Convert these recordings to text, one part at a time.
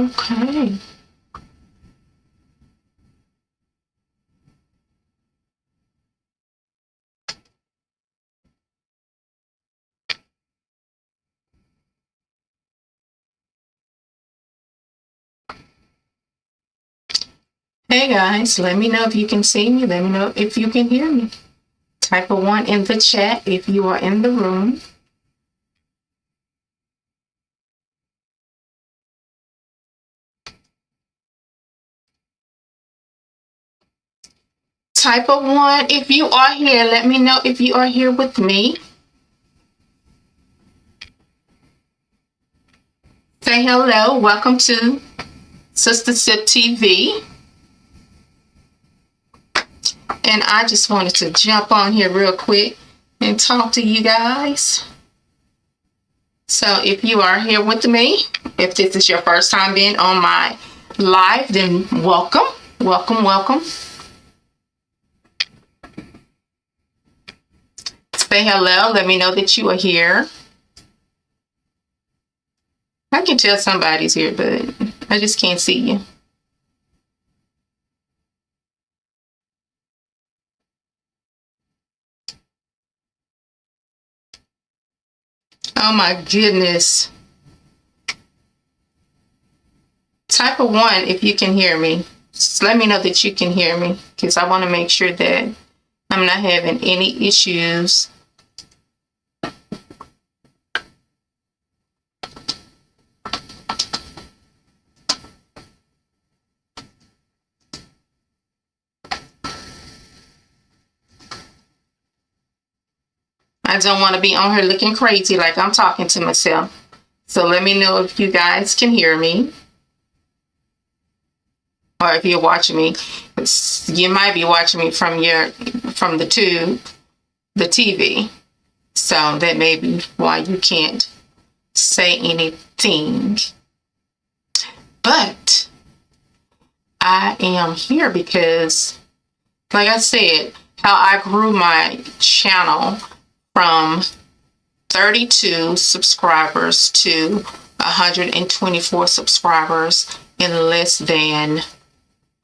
Okay. Hey guys, let me know if you can see me. Let me know if you can hear me. Type a 1 in the chat if you are in the room. Type a 1 if you are here. Let me know if you are here with me. Say hello. Welcome to Sister Sip TV. And I just wanted to jump on here real quick and talk to you guys. So if you are here with me, if this is your first time being on my live, then welcome, welcome, welcome. Say hello. Let me know that you are here. I can tell somebody's here, but I just can't see you. Oh my goodness. Type a 1 if you can hear me. Just let me know that you can hear me, because I want to make sure that I'm not having any issues. I don't want to be on here looking crazy like I'm talking to myself. So let me know if you guys can hear me. Or if you're watching me, you might be watching me from the tube, the TV. So that may be why you can't say anything. But I am here because, like I said, how I grew my channel from 32 subscribers to 124 subscribers in less than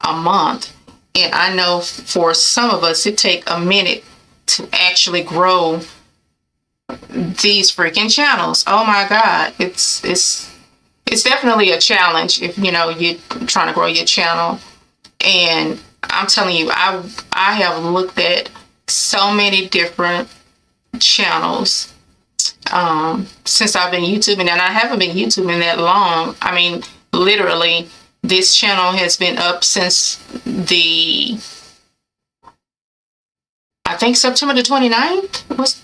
a month. And I know for some of us, it takes a minute to actually grow these freaking channels. Oh my God. It's definitely a challenge if, you're trying to grow your channel. And I'm telling you, I have looked at so many different channels since I've been YouTubing, and I haven't been YouTubing that long. I mean, literally, this channel has been up since I think September the 29th was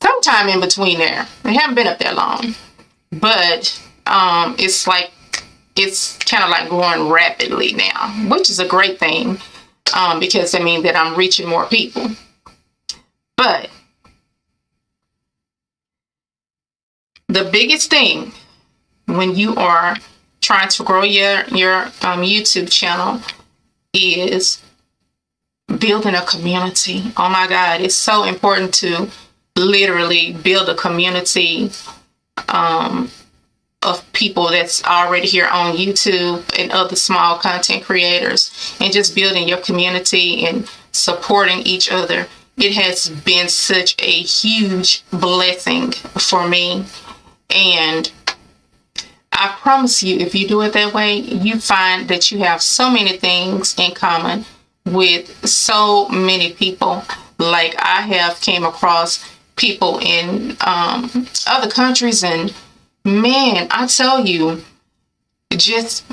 sometime in between there. They haven't been up that long, but it's kind of like growing rapidly now, which is a great thing, because I mean that I'm reaching more people. But the biggest thing when you are trying to grow your YouTube channel is building a community. Oh my God, it's so important to literally build a community of people that's already here on YouTube and other small content creators, and just building your community and supporting each other. It has been such a huge blessing for me. And I promise you, if you do it that way, you find that you have so many things in common with so many people. Like I have came across people in other countries, and man, I tell you, just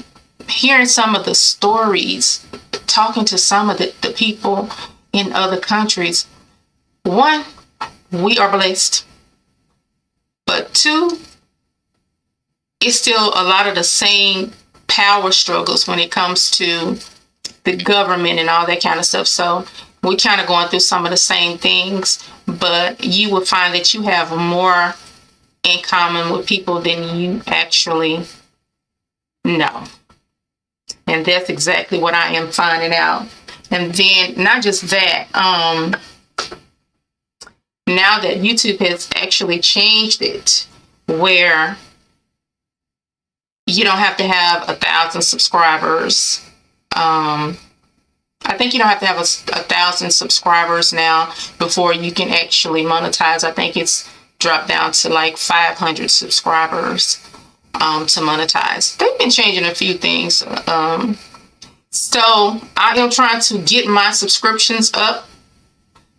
hearing some of the stories, talking to some of the people in other countries, one, we are blessed. But two, it's still a lot of the same power struggles when it comes to the government and all that kind of stuff. So we're kind of going through some of the same things, but you will find that you have more in common with people than you actually know. And that's exactly what I am finding out. And then not just that, now that YouTube has actually changed it, where you don't have to have 1,000 subscribers. I think you don't have to have 1,000 subscribers now before you can actually monetize. I think it's dropped down to like 500 subscribers to monetize. They've been changing a few things. So I am trying to get my subscriptions up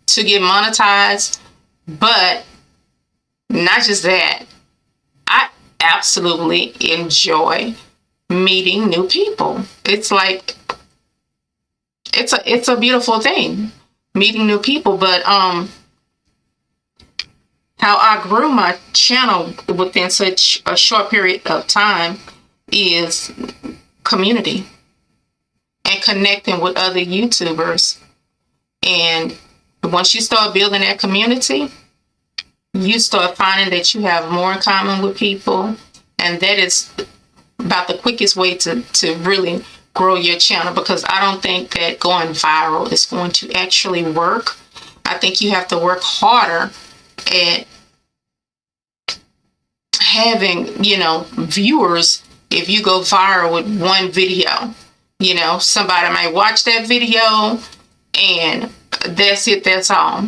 to get monetized, but not just that. I absolutely enjoy meeting new people. It's like it's a beautiful thing, meeting new people. But how I grew my channel within such a short period of time is community and connecting with other YouTubers. And once you start building that community, you start finding that you have more in common with people. And that is about the quickest way to really grow your channel, because I don't think that going viral is going to actually work. I think you have to work harder at having, viewers. If you go viral with one video, somebody might watch that video and that's it, that's all.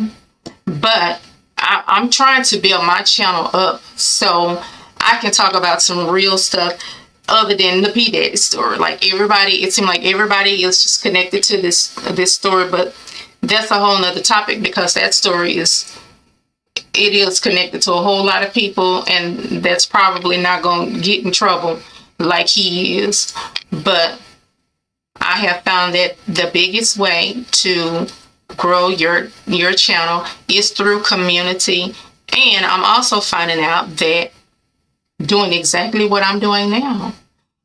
But I'm trying to build my channel up so I can talk about some real stuff other than the P Daddy story. It seemed like everybody is just connected to this story, but that's a whole nother topic, because that story is connected to a whole lot of people, and that's probably not going to get in trouble like he is. But I have found that the biggest way to grow your channel is through community. And I'm also finding out that doing exactly what I'm doing now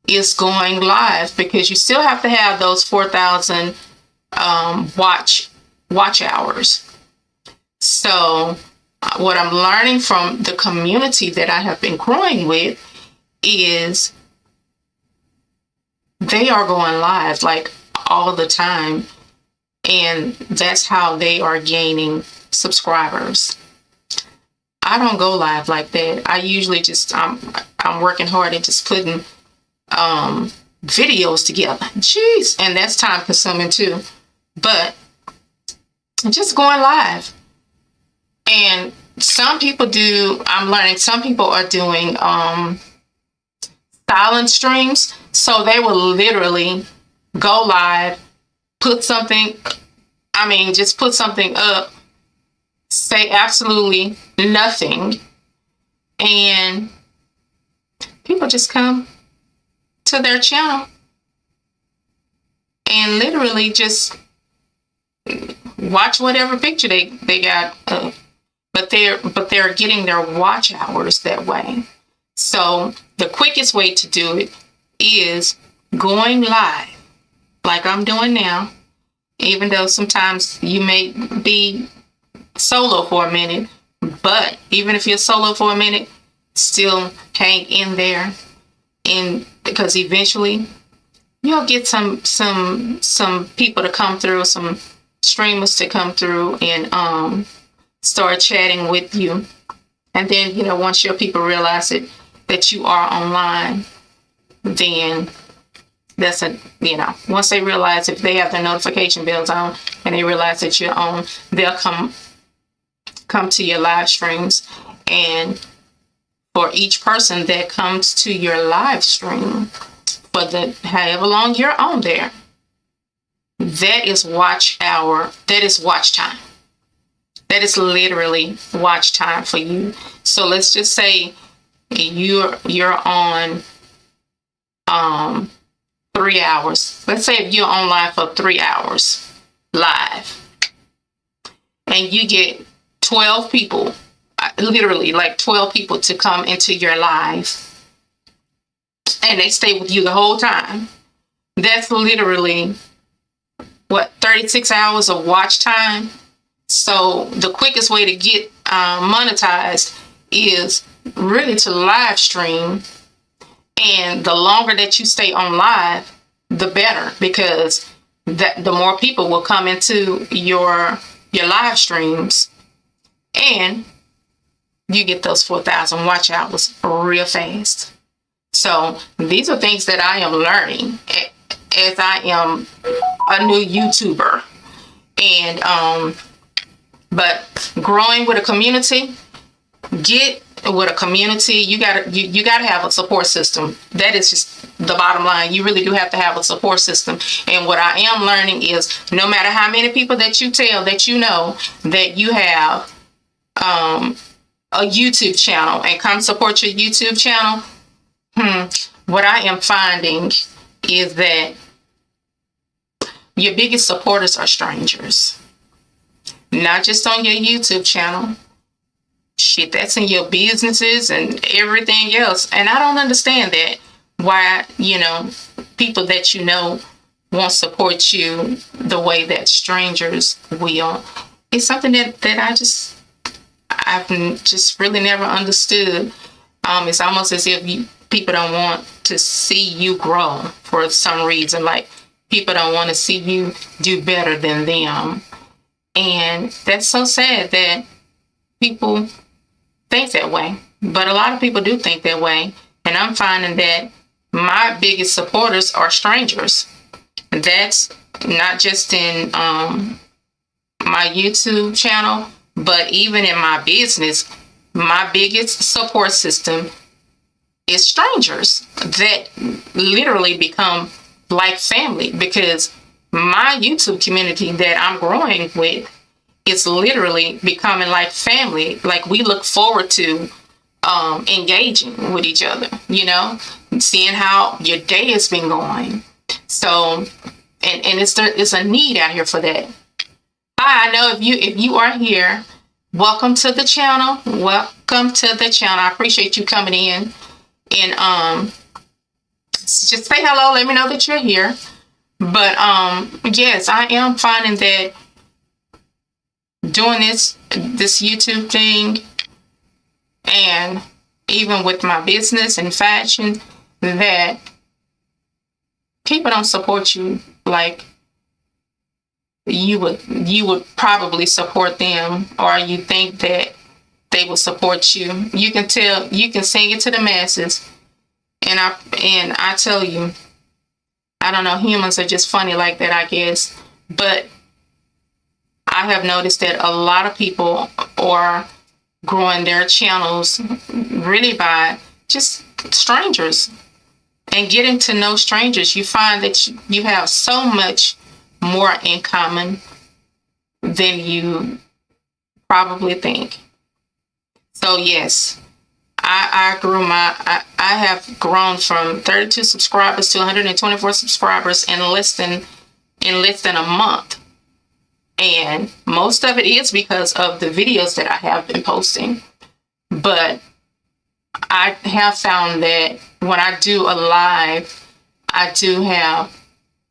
is going live, because you still have to have those 4,000 watch hours. So what I'm learning from the community that I have been growing with is they are going live all the time. And that's how they are gaining subscribers. I don't go live like that. I usually just, I'm working hard at just putting videos together. Jeez. And that's time consuming too. But just going live. And some people I'm learning, some people are doing silent streams. So they will literally go live, just put something up, say absolutely nothing, and people just come to their channel and literally just watch whatever picture they got up. But they're getting their watch hours that way. So the quickest way to do it is going live, like I'm doing now. Even though sometimes you may be solo for a minute, but even if you're solo for a minute, still hang in there, and because eventually you'll get some people to come through, some streamers to come through and start chatting with you. And then once your people realize that you are online, then that's once they realize, if they have their notification bells on and they realize that you're on, they'll come to your live streams. And for each person that comes to your live stream, for however long you're on there, that is watch hour. That is watch time. That is literally watch time for you. So let's just say you're on 3 hours. Let's say if you're online for 3 hours live, and you get 12 people, literally 12 people to come into your live, and they stay with you the whole time. That's literally 36 hours of watch time. So the quickest way to get monetized is really to live stream. And the longer that you stay on live, the better, because the more people will come into your live streams, and you get those 4,000 watch hours real fast. So these are things that I am learning as I am a new YouTuber. And but growing with a community, get with a community, you gotta have a support system. That is just the bottom line. You really do have to have a support system. And what I am learning is, no matter how many people that you tell that you know that you have a YouTube channel and come support your YouTube channel, what I am finding is that your biggest supporters are strangers. Not just on your YouTube channel. Shit, that's in your businesses and everything else. And I don't understand that. Why, people that you know won't support you the way that strangers will. It's something that I've just really never understood. It's almost as if people don't want to see you grow for some reason. Like, people don't want to see you do better than them. And that's so sad that people think that way. But a lot of people do think that way. And I'm finding that my biggest supporters are strangers. That's not just in my YouTube channel, but even in my business. My biggest support system is strangers that literally become like family, because my YouTube community that I'm growing with is literally becoming like family. Like, we look forward to engaging with each other, seeing how your day has been going. So, and it's a need out here for that. Hi, I know if you are here, welcome to the channel. Welcome to the channel. I appreciate you coming in, and just say hello. Let me know that you're here. But yes, I am finding that doing this YouTube thing, and even with my business and fashion, that people don't support you like you would probably support them, or you think that they will support you. You can sing it to the masses, and I tell you, I don't know, humans are just funny like that, I guess. But I have noticed that a lot of people are growing their channels really by just strangers, and getting to know strangers. You find that you have so much more in common than you probably think. So yes, I have grown from 32 subscribers to 124 subscribers in less than a month. And most of it is because of the videos that I have been posting. But I have found that when I do a live, I do have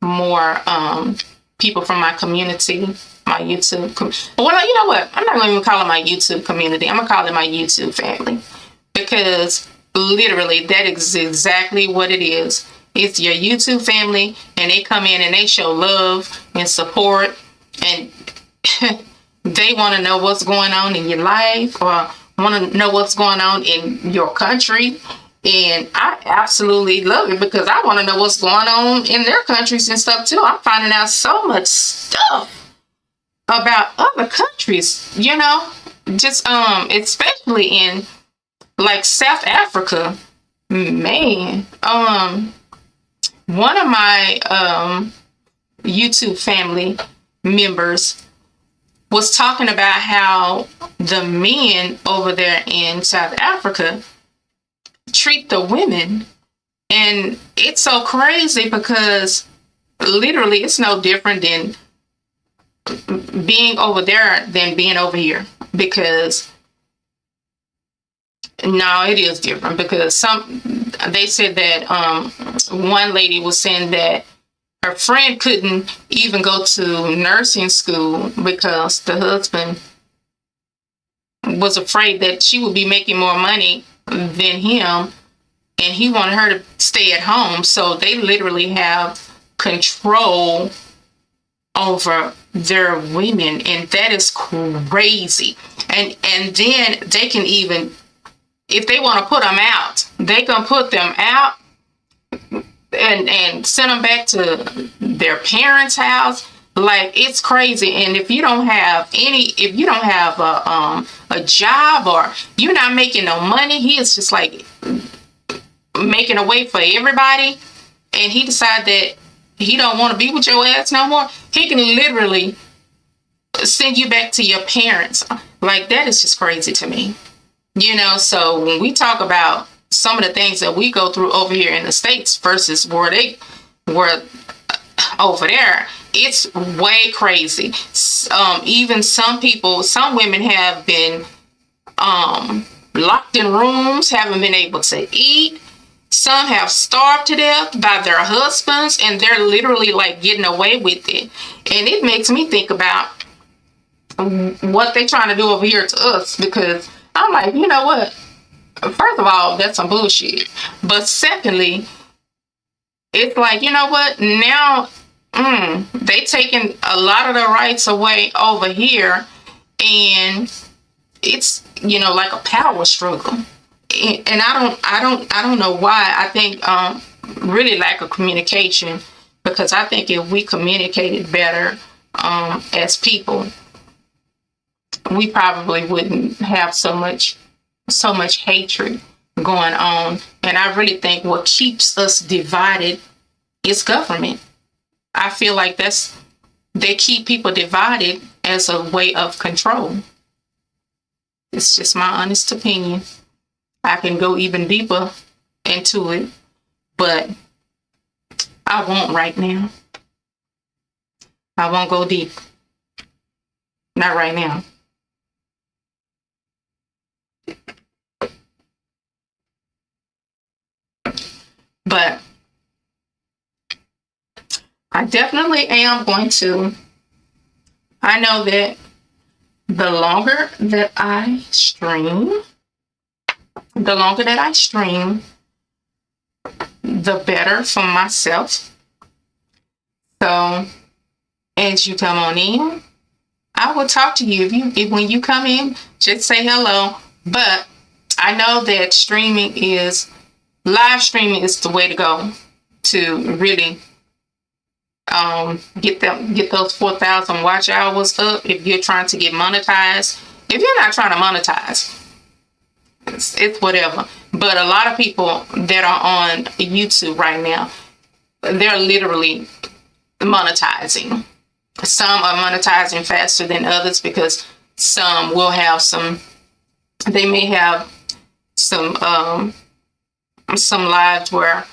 more people from my community, my YouTube. Well, you know what? I'm not going to even call it my YouTube community. I'm going to call it my YouTube family. Because literally, that is exactly what it is. It's your YouTube family, and they come in and they show love and support, and they want to know what's going on in your life, or want to know what's going on in your country. And I absolutely love it, because I want to know what's going on in their countries and stuff too. I'm finding out so much stuff about other countries, just especially in like South Africa. Man, one of my YouTube family members was talking about how the men over there in South Africa treat the women. And it's so crazy, because literally it's no different than being over there than being over here. Because no, it is different, because they said that one lady was saying that her friend couldn't even go to nursing school because the husband was afraid that she would be making more money than him, and he wanted her to stay at home. So they literally have control over their women, and that is crazy. And then they can even, if they want to put them out, they can put them out and send them back to their parents' house. Like, it's crazy. And if you don't have a job, or you're not making no money, he is just like making a way for everybody, and he decide that he don't want to be with your ass no more. He can literally send you back to your parents. Like, that is just crazy to me. So when we talk about some of the things that we go through over here in the States versus where they were over there, it's way crazy. Even some women have been locked in rooms, haven't been able to eat. Some have starved to death by their husbands, and they're literally like getting away with it. And it makes me think about what they're trying to do over here to us, because I'm like, you know what? First of all, that's some bullshit. But secondly, it's like, you know what? Now, they taking a lot of the rights away over here, and it's, like a power struggle. And I don't know why. I think really lack of communication, because I think if we communicated better as people, we probably wouldn't have so much hatred going on. And I really think what keeps us divided is government. I feel like they keep people divided as a way of control. It's just my honest opinion. I can go even deeper into it, but I won't right now. I won't go deep. Not right now. But I definitely am going to. I know that the longer that I stream, the better for myself. So as you come on in, I will talk to you. If when you come in, just say hello. But I know that live streaming is the way to go to really get those 4,000 watch hours up. If you're trying to get monetized, if you're not trying to monetize, it's whatever. But a lot of people that are on YouTube right now, they're literally monetizing. Some are monetizing faster than others, because some will have they may have some lives where,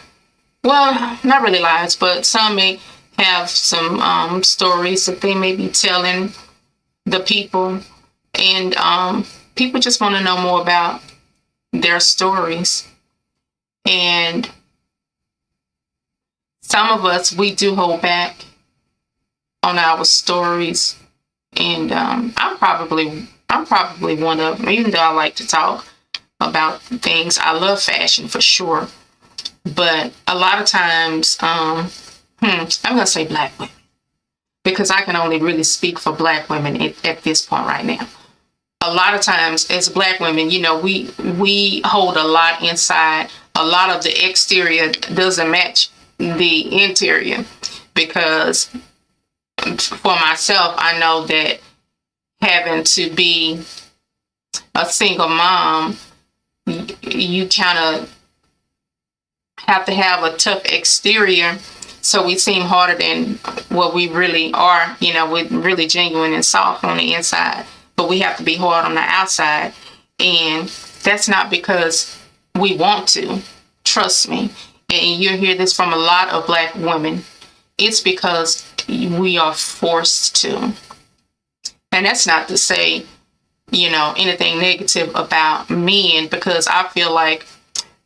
well, not really lives, but some may have some stories that they may be telling the people, and people just want to know more about their stories. And some of us, we do hold back on our stories, and I'm probably one of them. Even though I like to talk about things, I love fashion for sure, but a lot of times, I'm gonna say Black women, because I can only really speak for Black women at this point right now. A lot of times as Black women, we hold a lot inside. A lot of the exterior doesn't match the interior, because for myself, I know that having to be a single mom, you kind of have to have a tough exterior, so we seem harder than what we really are. We're really genuine and soft on the inside, but we have to be hard on the outside. And that's not because we want to. Trust me. And you hear this from a lot of Black women. It's because we are forced to. And that's not to say, anything negative about men, because I feel like,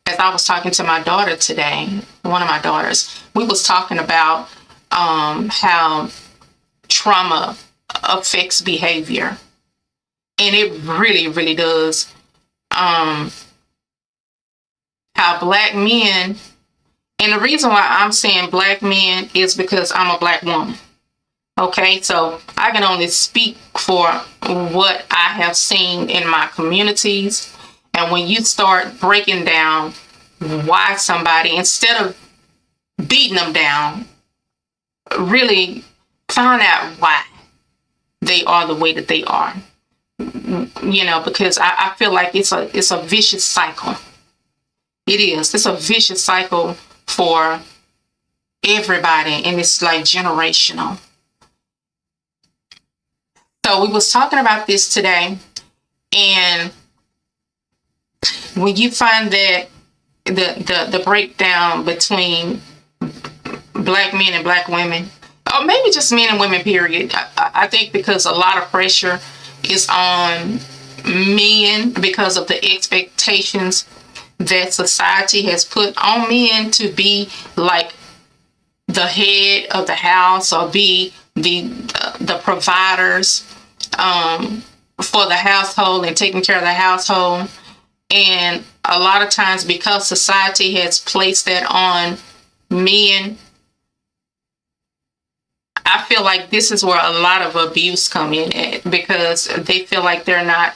as I was talking to my daughter today, one of my daughters, we was talking about how trauma affects behavior. And it really, really does. How Black men, and the reason why I'm saying Black men is because I'm a Black woman. Okay, so I can only speak for what I have seen in my communities. And when you start breaking down why somebody, instead of beating them down, really find out why they are the way that they are. Because I feel like it's a vicious cycle. It is. It's a vicious cycle for everybody, and it's like generational. So we was talking about this today, and when you find that the breakdown between black men and black women, or maybe just men and women, period, I think because a lot of pressure is on men because of the expectations that society has put on men to be like the head of the house, or be the providers for the household and taking care of the household. And a lot of times, because society has placed that on men, I feel like this is where a lot of abuse come in at, because they feel like they're not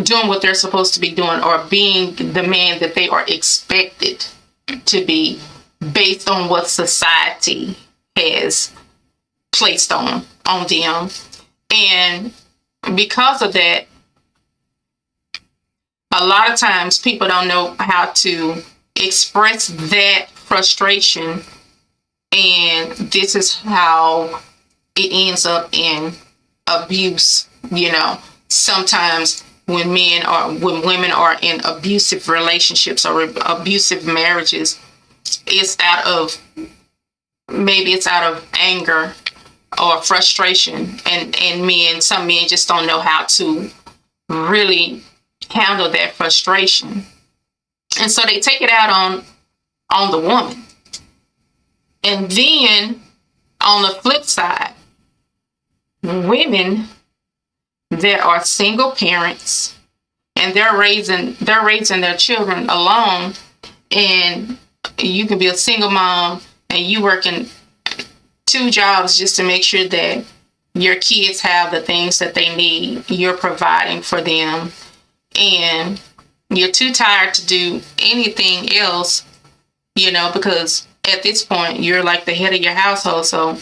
doing what they're supposed to be doing, or being the man that they are expected to be, based on what society has placed on them. And because of that, a lot of times people don't know how to express that frustration, and this is how it ends up in abuse. Sometimes when women are in abusive relationships or abusive marriages, it's out of anger or frustration, and some men just don't know how to really handle that frustration, and so they take it out on the woman. And then on the flip side, women that are single parents, and they're raising their children alone, and you can be a single mom and you working 2 jobs just to make sure that your kids have the things that they need. You're providing for them, and you're too tired to do anything else, because at this point you're like the head of your household. So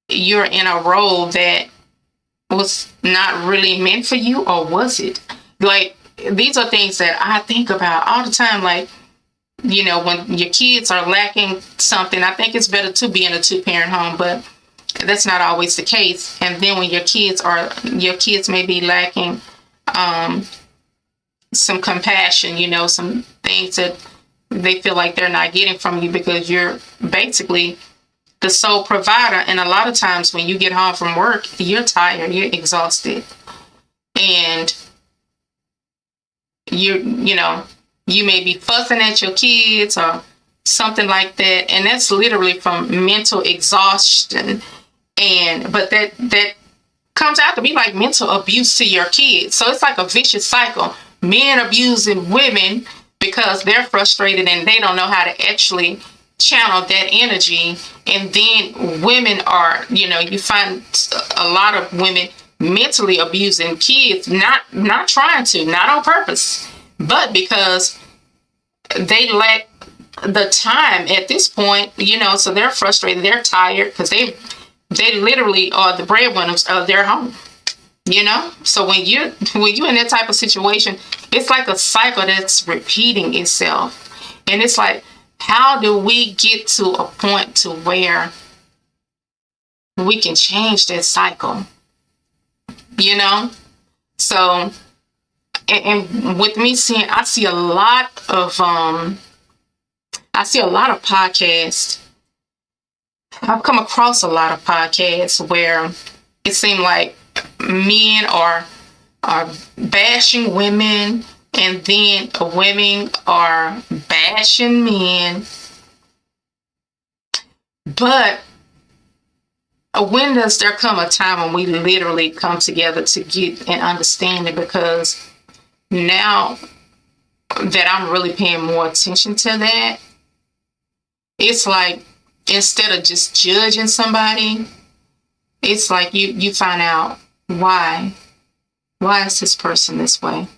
you're in a role that was not really meant for you, or was it? Like, these are things that I think about all the time. Like, when your kids are lacking something, I think it's better to be in a 2-parent home, but that's not always the case. And then when your kids may be lacking some compassion, some things that they feel like they're not getting from you, because you're basically the sole provider. And a lot of times when you get home from work, you're tired, you're exhausted, and you may be fussing at your kids or something like that, and that's literally from mental exhaustion. But that comes out to be like mental abuse to your kids. So it's like a vicious cycle. Men abusing women because they're frustrated and they don't know how to actually channel that energy. And then women are, you find a lot of women mentally abusing kids, not trying to, not on purpose, but because they lack the time at this point, so they're frustrated, they're tired, because they literally are the breadwinners of their home. So when you're in that type of situation, it's like a cycle that's repeating itself. And it's like, how do we get to a point to where we can change that cycle? So, and with me seeing, I see a lot of podcasts. I've come across a lot of podcasts where it seemed like men are bashing women, and then women are bashing men. But when does there come a time when we literally come together to get an understanding? Because now that I'm really paying more attention to that, it's like, instead of just judging somebody, it's like you find out why is this person this way?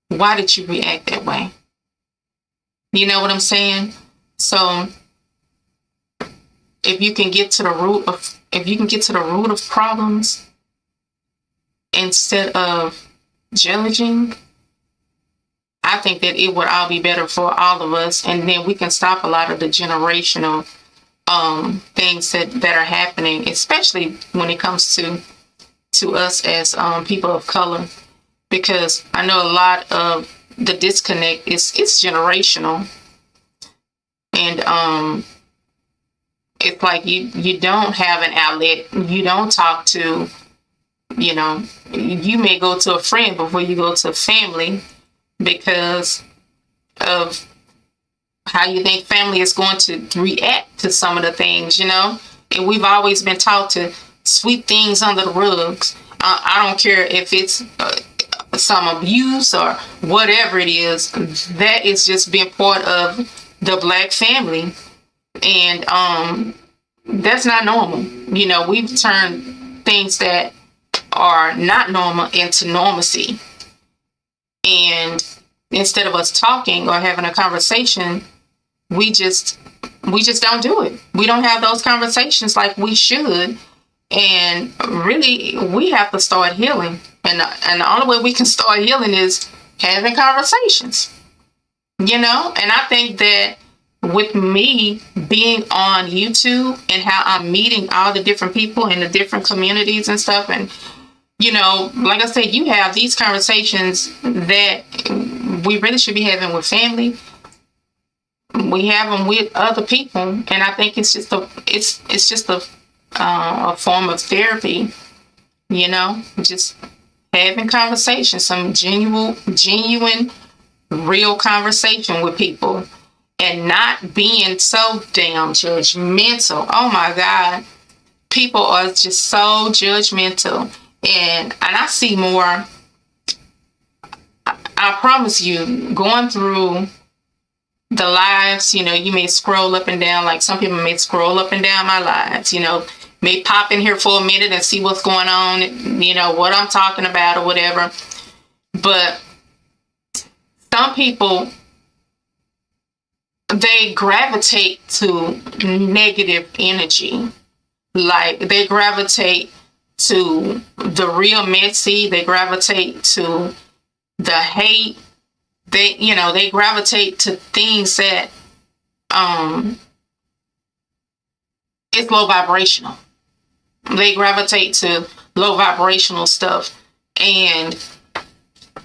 Why did you react that way? You know what I'm saying? So if you can get to the root of problems instead of judging, I think that it would all be better for all of us, and then we can stop a lot of the generational things that are happening, especially when it comes to us as people of color, because I know a lot of the disconnect is it's generational, and it's like you don't have an outlet, you don't talk to, you know, you may go to a friend before you go to family because of how you think family is going to react to some of the things, you know. And we've always been taught to sweep things under the rugs. I don't care if it's some abuse or whatever it is. That is just being part of the Black family, and that's not normal. You know, we've turned things that are not normal into normalcy, and instead of us talking or having a conversation, we just don't do it. We don't have those conversations like we should. And really, we have to start healing. And the only way we can start healing is having conversations, you know? And I think that with me being on YouTube and how I'm meeting all the different people in the different communities and stuff, and, you know, like I said, you have these conversations that we really should be having with family. We have them with other people, and I think it's just a form of therapy, you know, just having conversations, some genuine, real conversation with people, and not being so damn judgmental. Oh my God, people are just so judgmental, and I see more. I promise you, going through the lives, you know, you may scroll up and down, like some people may scroll up and down my lives, you know, may pop in here for a minute and see what's going on, you know, what I'm talking about or whatever. But some people, they gravitate to negative energy. Like they gravitate to the real messy, they gravitate to the hate. They gravitate to things that it's low vibrational. They gravitate to low vibrational stuff. And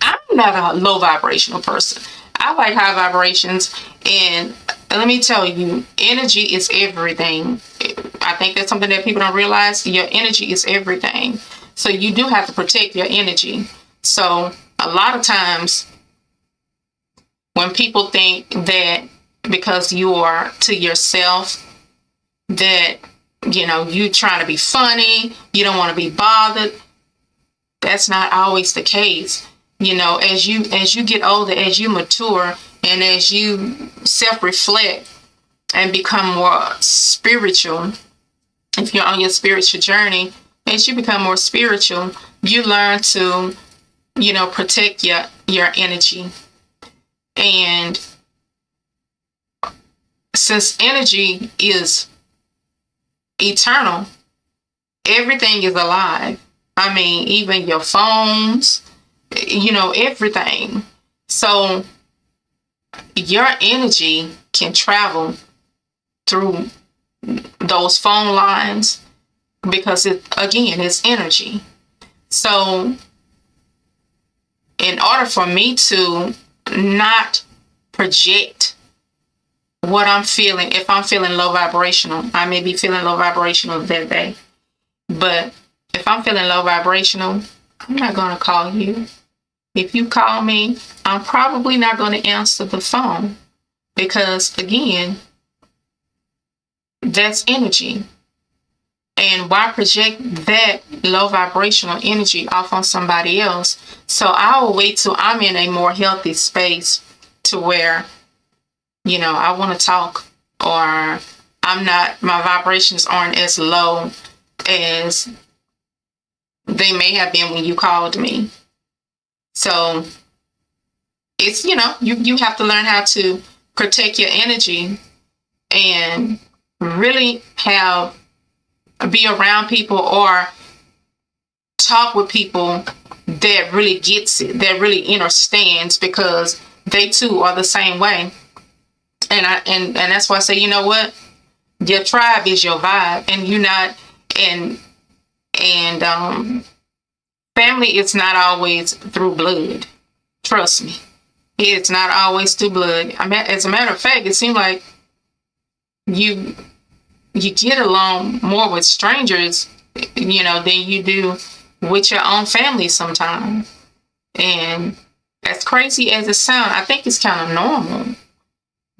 I'm not a low vibrational person. I like high vibrations. And let me tell you, energy is everything. I think that's something that people don't realize. Your energy is everything. So you do have to protect your energy. So a lot of times, when people think that because you are to yourself, that, you know, you trying to be funny, you don't want to be bothered, that's not always the case. You know, as you get older, as you mature, and as you self-reflect and become more spiritual, if you're on your spiritual journey, as you become more spiritual, you learn to, you know, protect your energy. And since energy is eternal, everything is alive. I mean, even your phones, you know, everything. So your energy can travel through those phone lines because it's energy. So in order for me to not project what I'm feeling, if I'm feeling low vibrational, I may be feeling low vibrational that day. But if I'm feeling low vibrational, I'm not going to call you. If you call me, I'm probably not going to answer the phone because, again, that's energy. And why project that low vibrational energy off on somebody else? So I will wait till I'm in a more healthy space to where, you know, I want to talk, or my vibrations aren't as low as they may have been when you called me. So it's, you know, you have to learn how to protect your energy and really be around people or talk with people that really gets it, that really understands, because they too are the same way. And that's why I say, you know what? Your tribe is your vibe, and you're not, and family is not always through blood. Trust me. It's not always through blood. I mean, as a matter of fact, it seems like you get along more with strangers, than you do with your own family sometimes. And as crazy as it sounds, I think it's kind of normal,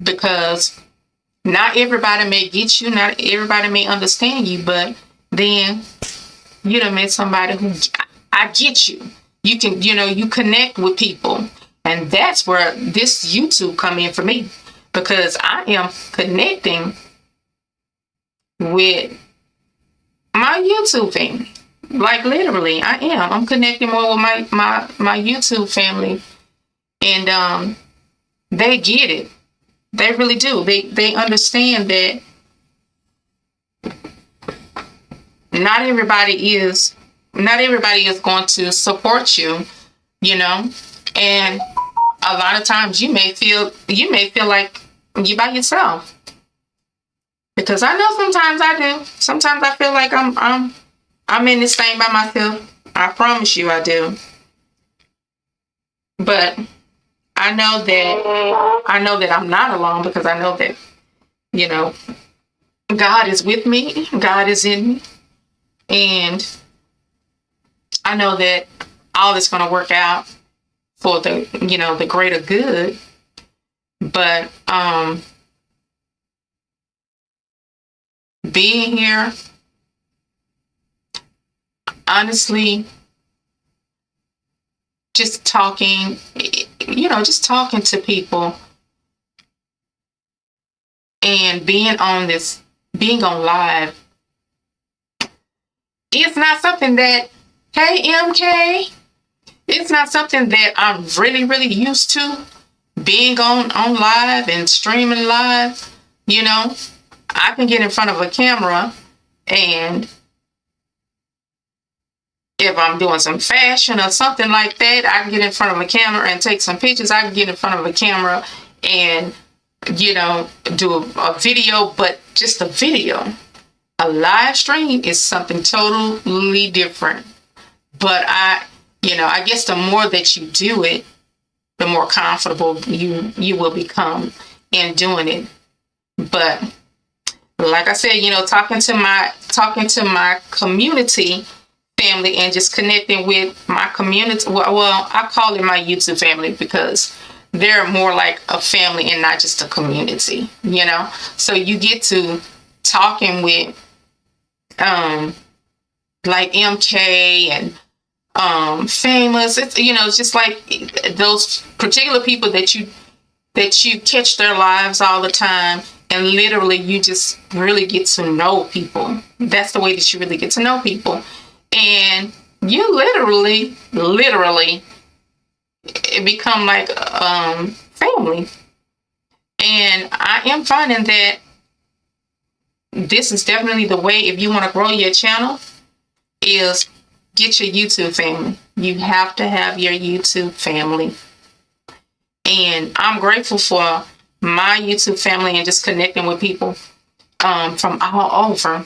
because not everybody may get you, not everybody may understand you, but then you done met somebody who, I get you. You can, you connect with people. And that's where this YouTube come in for me, because I am connecting with my YouTube family. Like literally, I am. I'm connecting more with my YouTube family. And they get it. They really do. They understand that not everybody is going to support you, and a lot of times you may feel like you're by yourself, because I know sometimes I do. Sometimes I feel like I'm in this thing by myself. I promise you I do. But I know that I'm not alone, because I know that, God is with me. God is in me. And I know that all is going to work out for the greater good. But being here, honestly, just talking to people and being on live, it's not something that, hey, MK, it's not something that I'm really, really used to, being on live and streaming live. I can get in front of a camera, and if I'm doing some fashion or something like that, I can get in front of a camera and take some pictures. I can get in front of a camera and, do a video, but just a video. A live stream is something totally different. But I guess the more that you do it, the more comfortable you will become in doing it. But like I said, talking to my community family and just connecting with my community. Well, I call it my YouTube family, because they're more like a family and not just a community, So you get to talking with like MK and Famous. It's just like those particular people that you catch their lives all the time, and literally you just really get to know people. That's the way that you really get to know people. And you literally become like family. And I am finding that this is definitely the way, if you want to grow your channel, is get your YouTube family. You have to have your YouTube family. And I'm grateful for my YouTube family and just connecting with people from all over.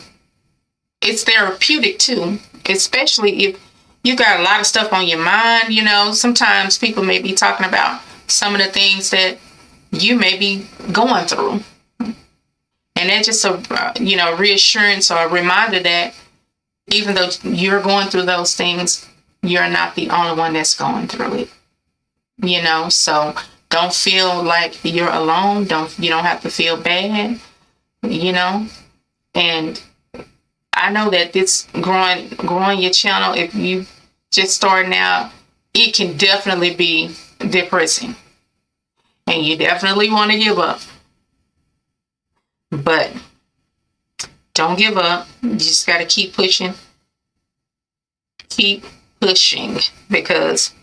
It's therapeutic too, especially if you got a lot of stuff on your mind. Sometimes people may be talking about some of the things that you may be going through. And that's just a, reassurance or a reminder that even though you're going through those things, you're not the only one that's going through it. So don't feel like you're alone. You don't have to feel bad, and I know that this growing your channel, if you just starting out, it can definitely be depressing, and you definitely want to give up. But don't give up. You just got to keep pushing. Keep pushing, because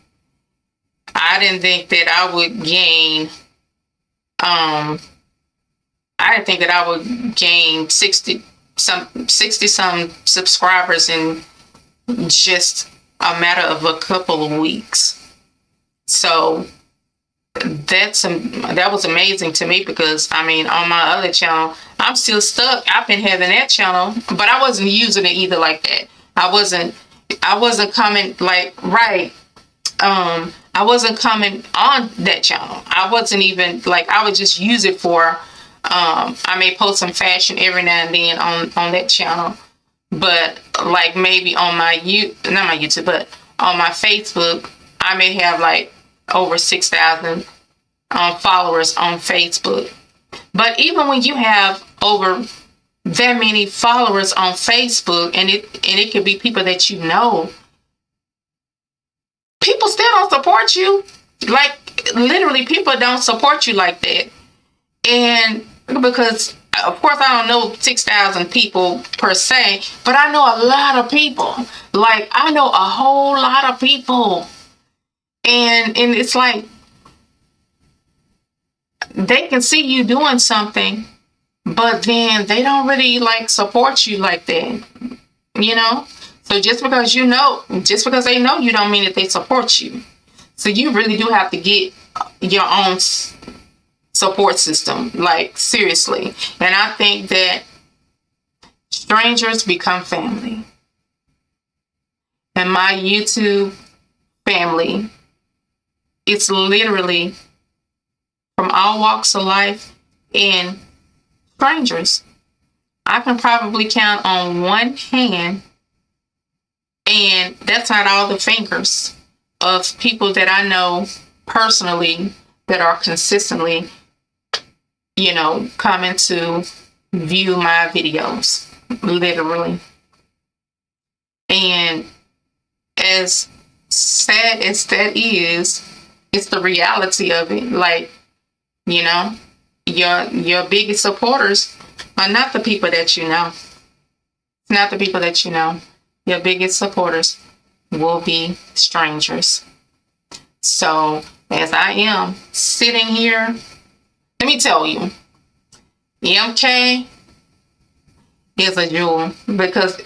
I didn't think that I would gain I didn't think that I would gain 60 some subscribers in just a matter of a couple of weeks. So that was amazing to me, because I mean, on my other channel, I'm still stuck. I've been having that channel, but I wasn't using it either like that. I wasn't coming like right. I wasn't coming on that channel. I wasn't even like, I would just use it for, I may post some fashion every now and then on that channel, but like maybe on my not my YouTube, but on my Facebook, I may have like over 6,000 followers on Facebook. But even when you have over that many followers on Facebook, and it could be people that you know, people still don't support you. Like, literally, people don't support you like that. And because, of course, I don't know 6,000 people per se, but I know a lot of people. Like, I know a whole lot of people. And it's like, they can see you doing something, but then they don't really like support you like that, you know? So just because they know you, don't mean that they support you. So you really do have to get your own support system, like, seriously. And I think that strangers become family. And my YouTube family, it's literally from all walks of life and strangers. I can probably count on one hand, and that's not all the fingers, of people that I know personally that are consistently, coming to view my videos, literally. And as sad as that is, it's the reality of it. Like, your biggest supporters are not the people that you know. It's not the people that you know. Your biggest supporters will be strangers. So, as I am sitting here, let me tell you, MK is a jewel, because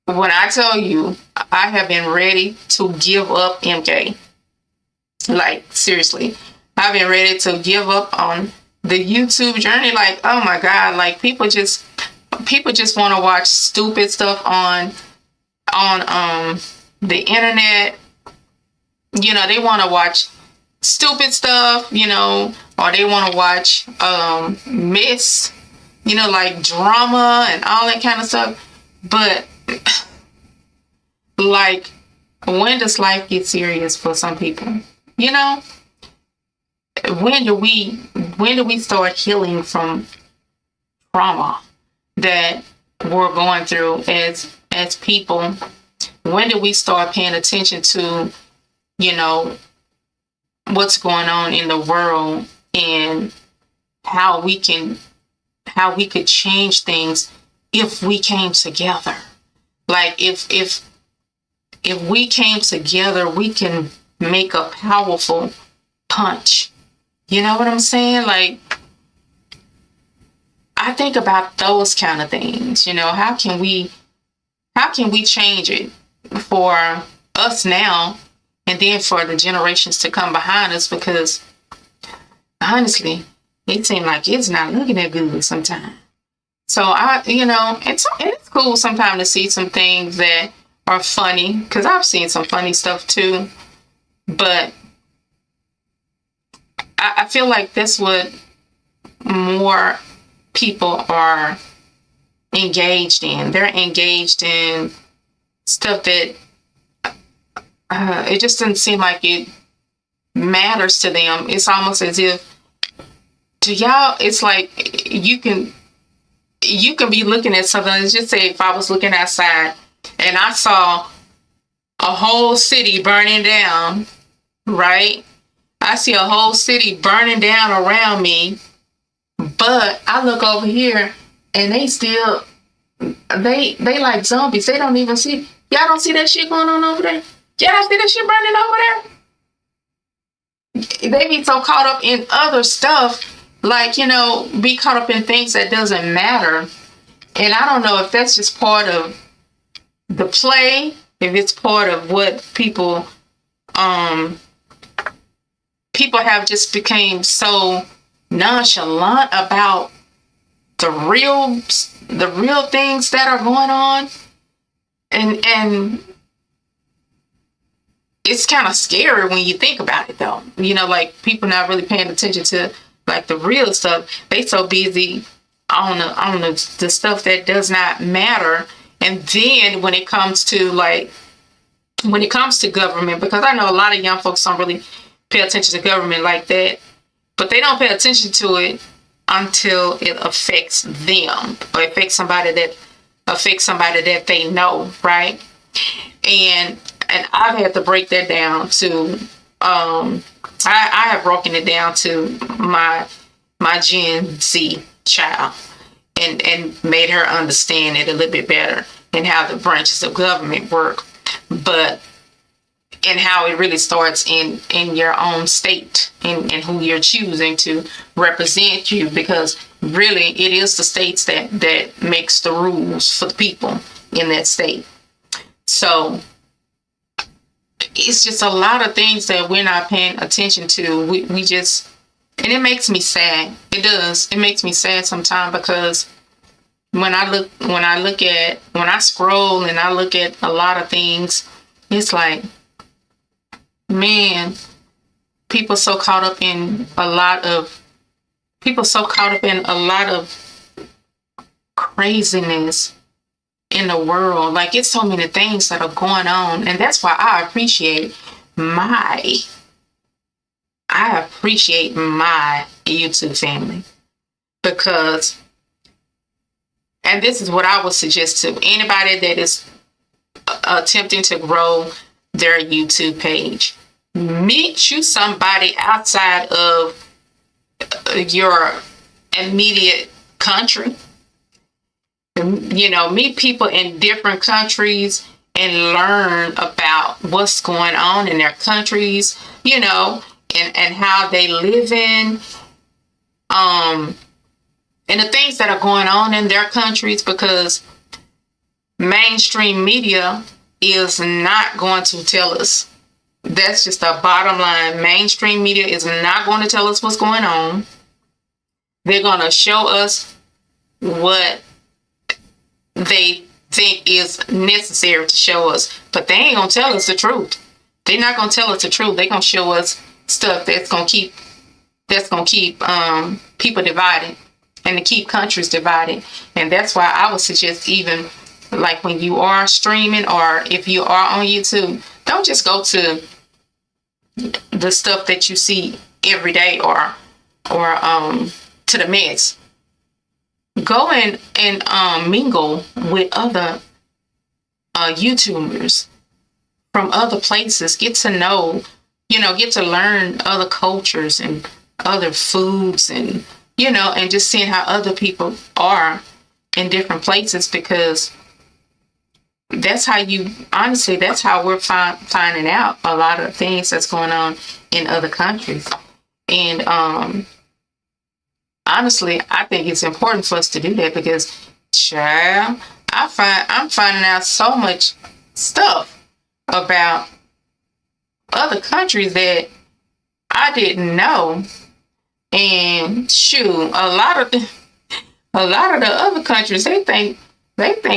when I tell you, I have been ready to give up MK. Like, seriously, I've been ready to give up on the YouTube journey. Like, oh my God, like, people just want to watch stupid stuff on the internet. They want to watch stupid stuff, or they want to watch myths, like drama and all that kind of stuff. But like, when does life get serious for some people? When do we start healing from trauma that we're going through as people? When do we start paying attention to, what's going on in the world, and how we could change things if we came together? Like, if we came together, we can make a powerful punch. You know what I'm saying? Like, I think about those kind of things. How can we change it for us now, and then for the generations to come behind us? Because honestly, it seems like it's not looking that good sometimes. So it's cool sometimes to see some things that are funny, because I've seen some funny stuff too. But I feel like that's what more people are engaged in. They're engaged in stuff that it just doesn't seem like it matters to them. It's almost as if, to y'all, it's like you can be looking at something. Let's just say if I was looking outside and I saw a whole city burning down, right? I see a whole city burning down around me, but I look over here and they like zombies. They don't even see. Y'all don't see that shit going on over there? Y'all don't see that shit burning over they be so caught up in other stuff, like, be caught up in things that doesn't matter. And I don't know if that's just part of the play, if it's part of what people have just became so nonchalant about the real things that are going on. And it's kind of scary when you think about it, though. Like, people not really paying attention to, like, the real stuff. They so busy on the stuff that does not matter. And then when it comes to government, because I know a lot of young folks don't really pay attention to government like that, but they don't pay attention to it until it affects them, or affects somebody that they know, right? And I've had to break that down to, I have broken it down to my Gen Z child, and made her understand it a little bit better, and how the branches of government work, and how it really starts in your own state, and who you're choosing to represent you, because really it is the states that makes the rules for the people in that state. So it's just a lot of things that we're not paying attention to. We just, and it makes me sad. It does. It makes me sad sometimes, because when I scroll and I look at a lot of things, it's like, man, people so caught up in a lot of craziness in the world. Like, it's so many things that are going on, and that's why I appreciate my YouTube family, because, and this is what I would suggest to anybody that is attempting to grow their YouTube page: meet you somebody outside of your immediate country. Meet people in different countries and learn about what's going on in their countries, and how they live in, and the things that are going on in their countries, because mainstream media is not going to tell us. That's just the bottom line. Mainstream media is not going to tell us what's going on. They're going to show us what they think is necessary to show us, but they ain't going to tell us the truth. They're not going to tell us the truth. They're going to show us stuff that's going to keep people divided, and to keep countries divided. And that's why I would suggest, even like when you are streaming, or if you are on YouTube, don't just go to the stuff that you see every day, or to the mess. Go and mingle with other YouTubers from other places. Get to know, get to learn other cultures and other foods, and and just seeing how other people are in different places, because that's how we're finding out a lot of things that's going on in other countries. And honestly, I think it's important for us to do that, because, child, I'm finding out so much stuff about other countries that I didn't know. And shoot, a lot of the other countries, they think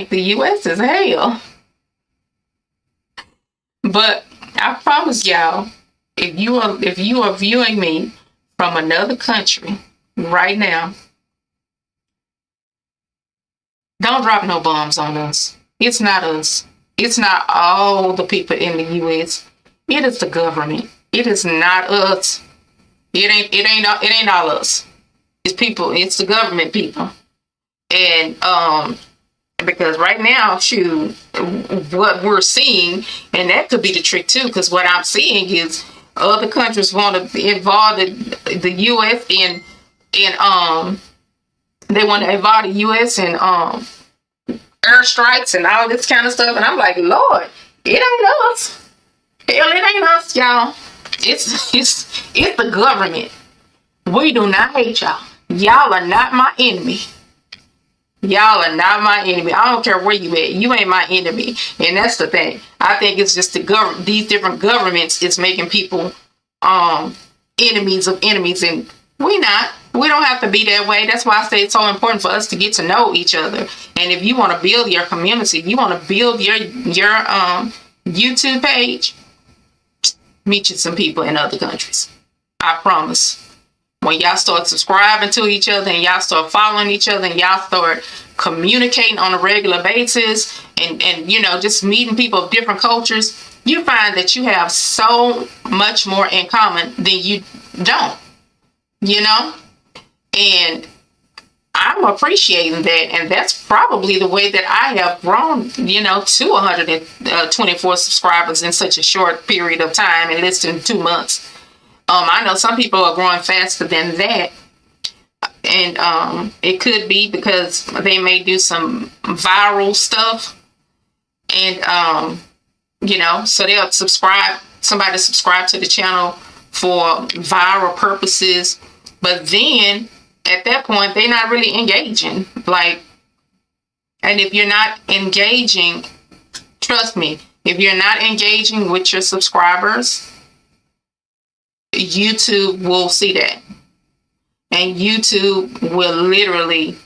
the U.S. is hell. But I promise y'all, if you are viewing me from another country right now, don't drop no bombs on us. It's not us. It's not all the people in the U.S. It is the government. It is not us. It ain't all us. It's people. It's the government people. And because right now, shoot, what we're seeing, and that could be the trick too, because what I'm seeing is other countries want to involve the U.S. in they want to involve the U.S. in airstrikes and all this kind of stuff, and I'm like, Lord, it ain't us. Hell, it ain't us, y'all. It's the government. We do not hate y'all. Y'all are not my enemy. Y'all are not my enemy. I don't care where you at. You ain't my enemy. And that's the thing. I think it's just these different governments is making people enemies of enemies, and we not. We don't have to be that way. That's why I say it's so important for us to get to know each other. And if you want to build your community, you want to build your YouTube page, meet you some people in other countries. I promise. When y'all start subscribing to each other and y'all start following each other and y'all start communicating on a regular basis and just meeting people of different cultures, you find that you have so much more in common than you don't, and I'm appreciating that. And that's probably the way that I have grown, to 124 subscribers in such a short period of time, in less than 2 months. I know some people are growing faster than that. And it could be because they may do some viral stuff. And, so they'll somebody subscribe to the channel for viral purposes. But then at that point, they're not really engaging. And if you're not engaging, trust me, if you're not engaging with your subscribers, YouTube will see that. And YouTube will literally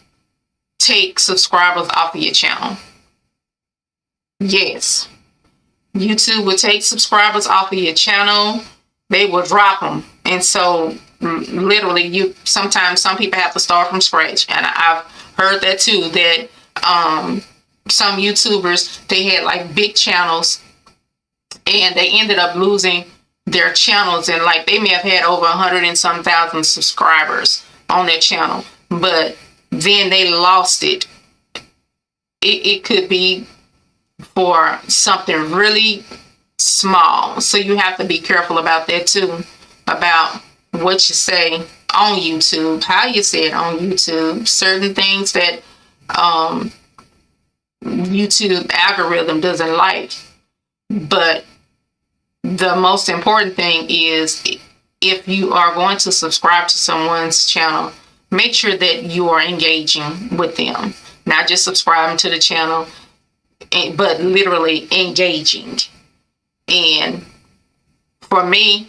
take subscribers off of your channel. Yes. YouTube will take subscribers off of your channel. They will drop them. And so literally sometimes some people have to start from scratch. And I've heard that too, that some YouTubers, they had big channels and they ended up losing their channels, and they may have had over 100 and some thousand subscribers on their channel, but then they lost it. It could be for something really small. So you have to be careful about that too, about what you say on YouTube, how you say it on YouTube, certain things that YouTube algorithm doesn't like. But the most important thing is, if you are going to subscribe to someone's channel, make sure that you are engaging with them, not just subscribing to the channel, but literally engaging. And for me,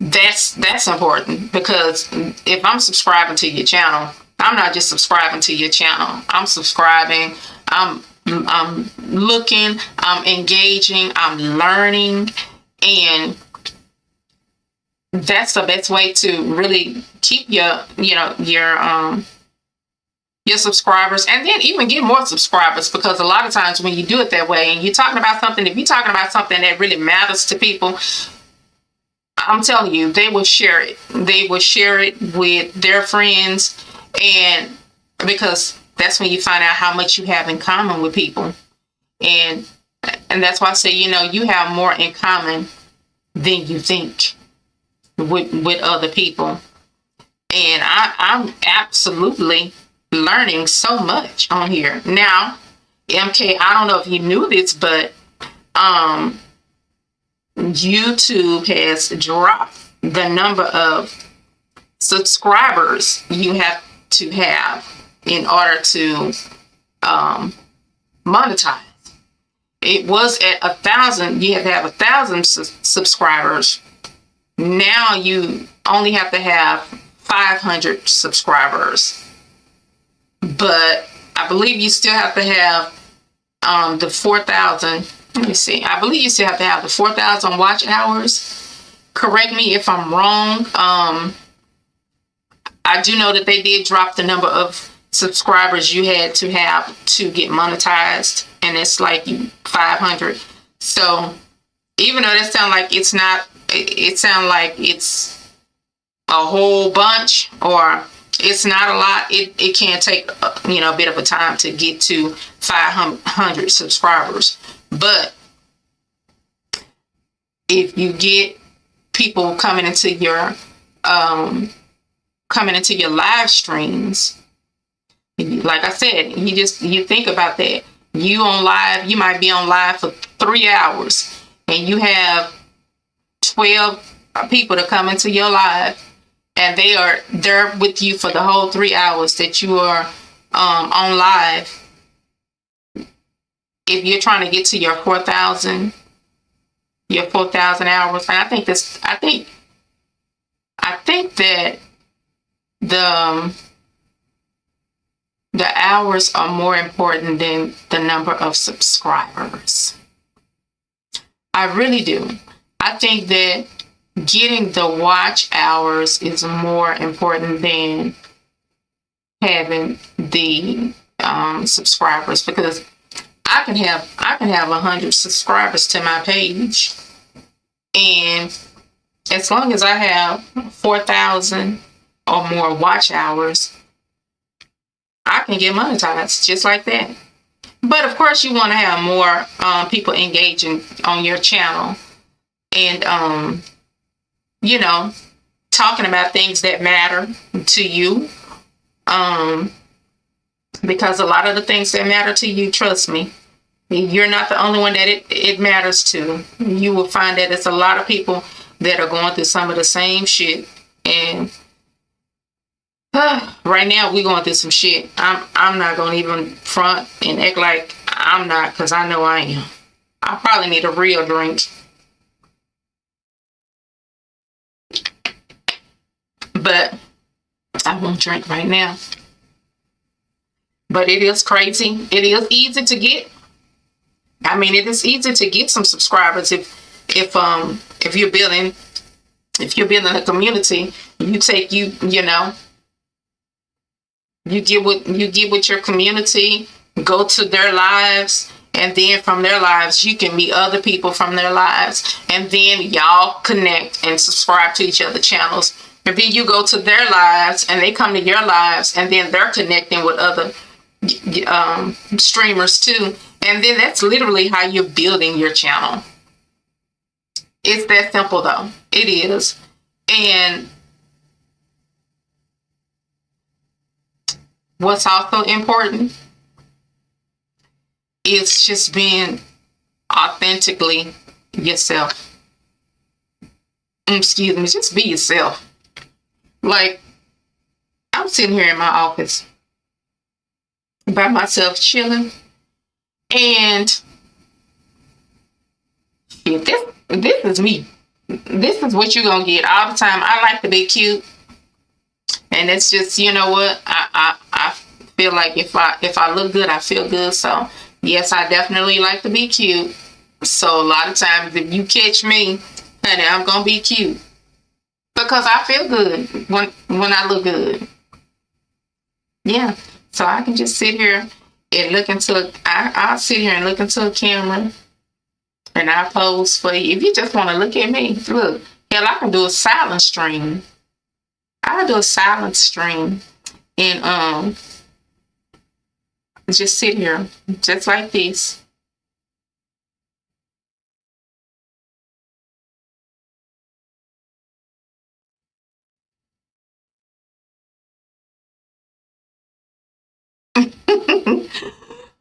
that's important, because if I'm subscribing to your channel, I'm not just subscribing to your channel. I'm subscribing. I'm looking. I'm engaging. I'm learning. And that's the best way to really keep your subscribers, and then even get more subscribers, because a lot of times when you do it that way and you're talking about something, if you're talking about something that really matters to people, I'm telling you, they will share it. They will share it with their friends, and because that's when you find out how much you have in common with people. And that's why I say, you have more in common than you think with other people. And I'm absolutely learning so much on here. Now, MK, I don't know if you knew this, but YouTube has dropped the number of subscribers you have to have in order to monetize. It was at 1,000. You have to have 1,000 subscribers. Now you only have to have 500 subscribers. But I believe you still have to have the 4,000. Let me see. I believe you still have to have the 4,000 watch hours. Correct me if I'm wrong. I do know that they did drop the number of subscribers you had to have to get monetized, and it's 500. So even though that sounds like it's not, it sounds like it's a whole bunch, or it's not a lot. It can take a bit of a time to get to 500 subscribers. But if you get people coming into your live streams, like I said, you think about that. You might be on live for 3 hours, and you have 12 people to come into your live, and they're with you for the whole 3 hours that you are on live. If you're trying to get to your 4,000 hours, and I think that the hours are more important than the number of subscribers. I really do. I think that getting the watch hours is more important than having the subscribers, because I can have 100 subscribers to my page, and as long as I have 4,000 or more watch hours, I can get monetized just like that. But of course, you want to have more people engaging on your channel, and talking about things that matter to you. Because a lot of the things that matter to you, trust me, you're not the only one that it matters to. You will find that it's a lot of people that are going through some of the same shit. And right now we're going through some shit. I'm not going to even front and act like I'm not, because I know I am. I probably need a real drink. But I won't drink right now. But it is crazy. It is easy to get. I mean, it is easy to get some subscribers if you're building a community. You get with your community, go to their lives, and then from their lives you can meet other people from their lives, and then y'all connect and subscribe to each other's channels. And then you go to their lives and they come to your lives, and then they're connecting with other streamers too, and then that's literally how you're building your channel. It's that simple, though. It is. And what's also important is just being authentically yourself. Excuse me, just be yourself. Like, I'm sitting here in my office by myself, chilling, and this is me. This is what you're gonna get all the time. I like to be cute, and it's just, you know what, I feel like if I look good, I feel good. So yes, I definitely like to be cute. So a lot of times, if you catch me, honey, I'm gonna be cute because I feel good when I look good. Yeah. So I can just sit here and I'll sit here and look into a camera, and I pose for you. If you just want to look at me, look. Hell, I can do a silent stream. I'll do a silent stream and just sit here just like this.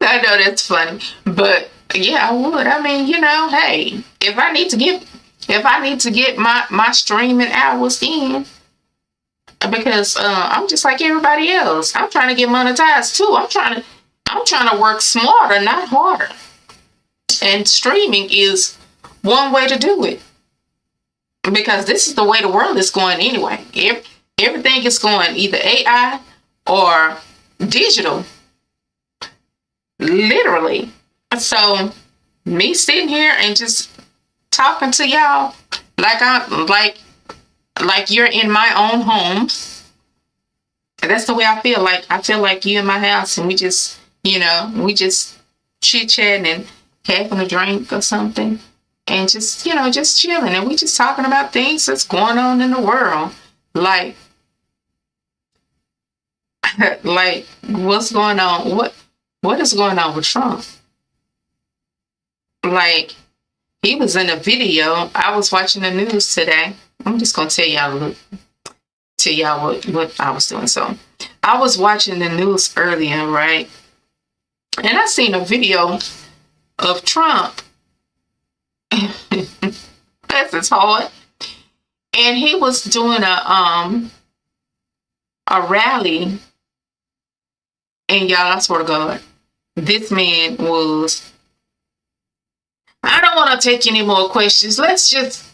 I know that's funny, but yeah, I would. I mean, hey, if I need to get my streaming hours in, because I'm just like everybody else. I'm trying to get monetized too. I'm trying to work smarter, not harder. And streaming is one way to do it, because this is the way the world is going anyway. Everything is going either AI or digital. Literally. So me sitting here and just talking to y'all like you're in my own home. That's the way I feel. Like I feel like you in my house, and we just chit-chatting and having a drink or something, and just chilling, and we just talking about things that's going on in the world. Like what's going on? What is going on with Trump? Like, he was in a video. I was watching the news today. I'm just gonna tell y'all what I was doing. So I was watching the news earlier, right? And I seen a video of Trump. This is hard. and he was doing a rally, and y'all, I swear to God, this man was. I don't want to take any more questions. Let's just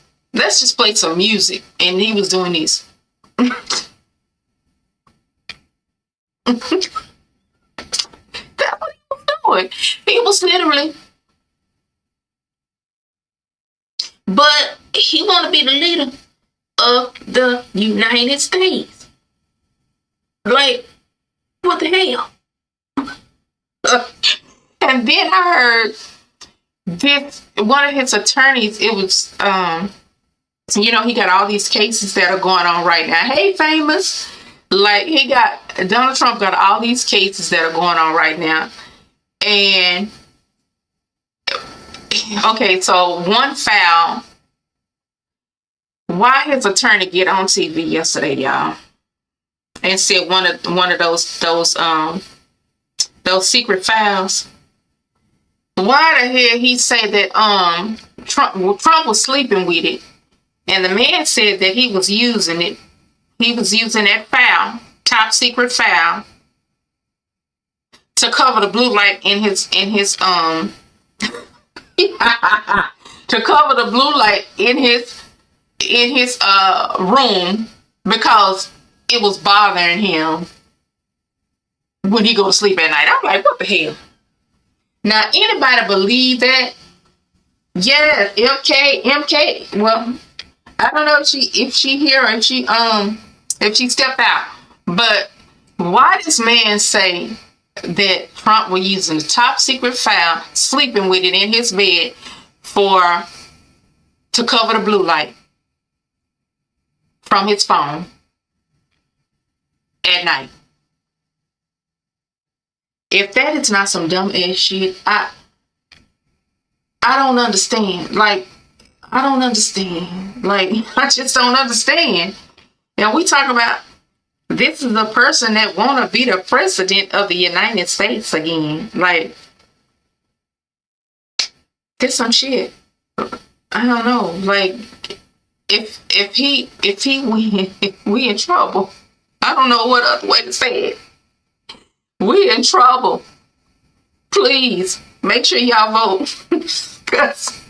play some music. And he was doing this. That's what he was doing. He was literally. But he want to be the leader of the United States. Like, what the hell? And then I heard this, one of his attorneys, it was, he got all these cases that are going on right now. Hey, famous. Like, Donald Trump got all these cases that are going on right now. And, okay, so one foul. Why his attorney get on TV yesterday, y'all, and said one of those secret files? Why the hell he said that Trump was sleeping with it, and the man said that he was using it. He was using that file, top secret file, to cover the blue light in his to cover the blue light in his room, because it was bothering him when he go to sleep at night. I'm like, what the hell? Now, anybody believe that? Yes, MK. Well, I don't know if she here or if she stepped out. But why does man say that Trump was using the top secret file, sleeping with it in his bed to cover the blue light from his phone at night? If that is not some dumb ass shit, I don't understand. Like, I don't understand. Like, I just don't understand. And we talk about, this is the person that want to be the president of the United States again. Like, this some shit. I don't know. Like, if he win, we in trouble. I don't know what other way to say it. We in trouble. Please make sure y'all vote, because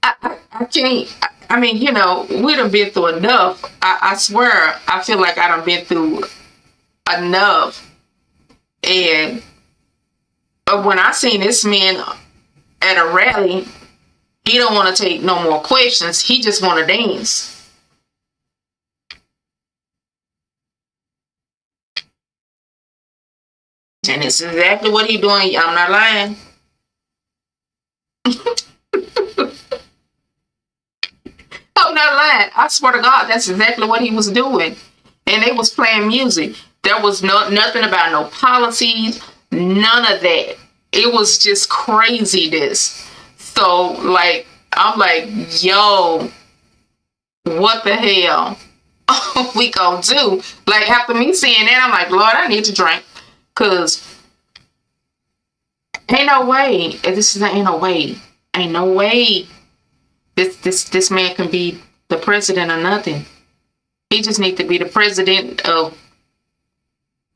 I can't. I mean, we done been through enough. I swear, I feel like I done been through enough. And when I seen this man at a rally, he don't want to take no more questions. He just want to dance. And it's exactly what he doing. I'm not lying. I'm not lying. I swear to God, that's exactly what he was doing. And they was playing music. There was nothing about no policies, none of that. It was just craziness. So, like, I'm like, yo, what the hell we gonna do? Like, after me seeing that, I'm like, Lord, I need to drink. Because ain't no way. Ain't no way. Ain't no way this man can be the president or nothing. He just needs to be the president of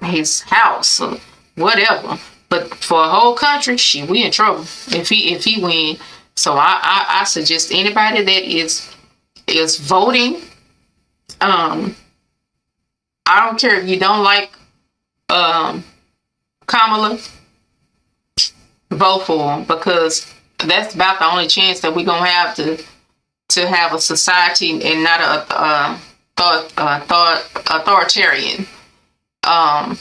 his house or whatever. But for a whole country, we in trouble if he win. So I suggest anybody that is voting, I don't care if you don't like Kamala, vote for him, because that's about the only chance that we're gonna have to have a society and not a authoritarian, a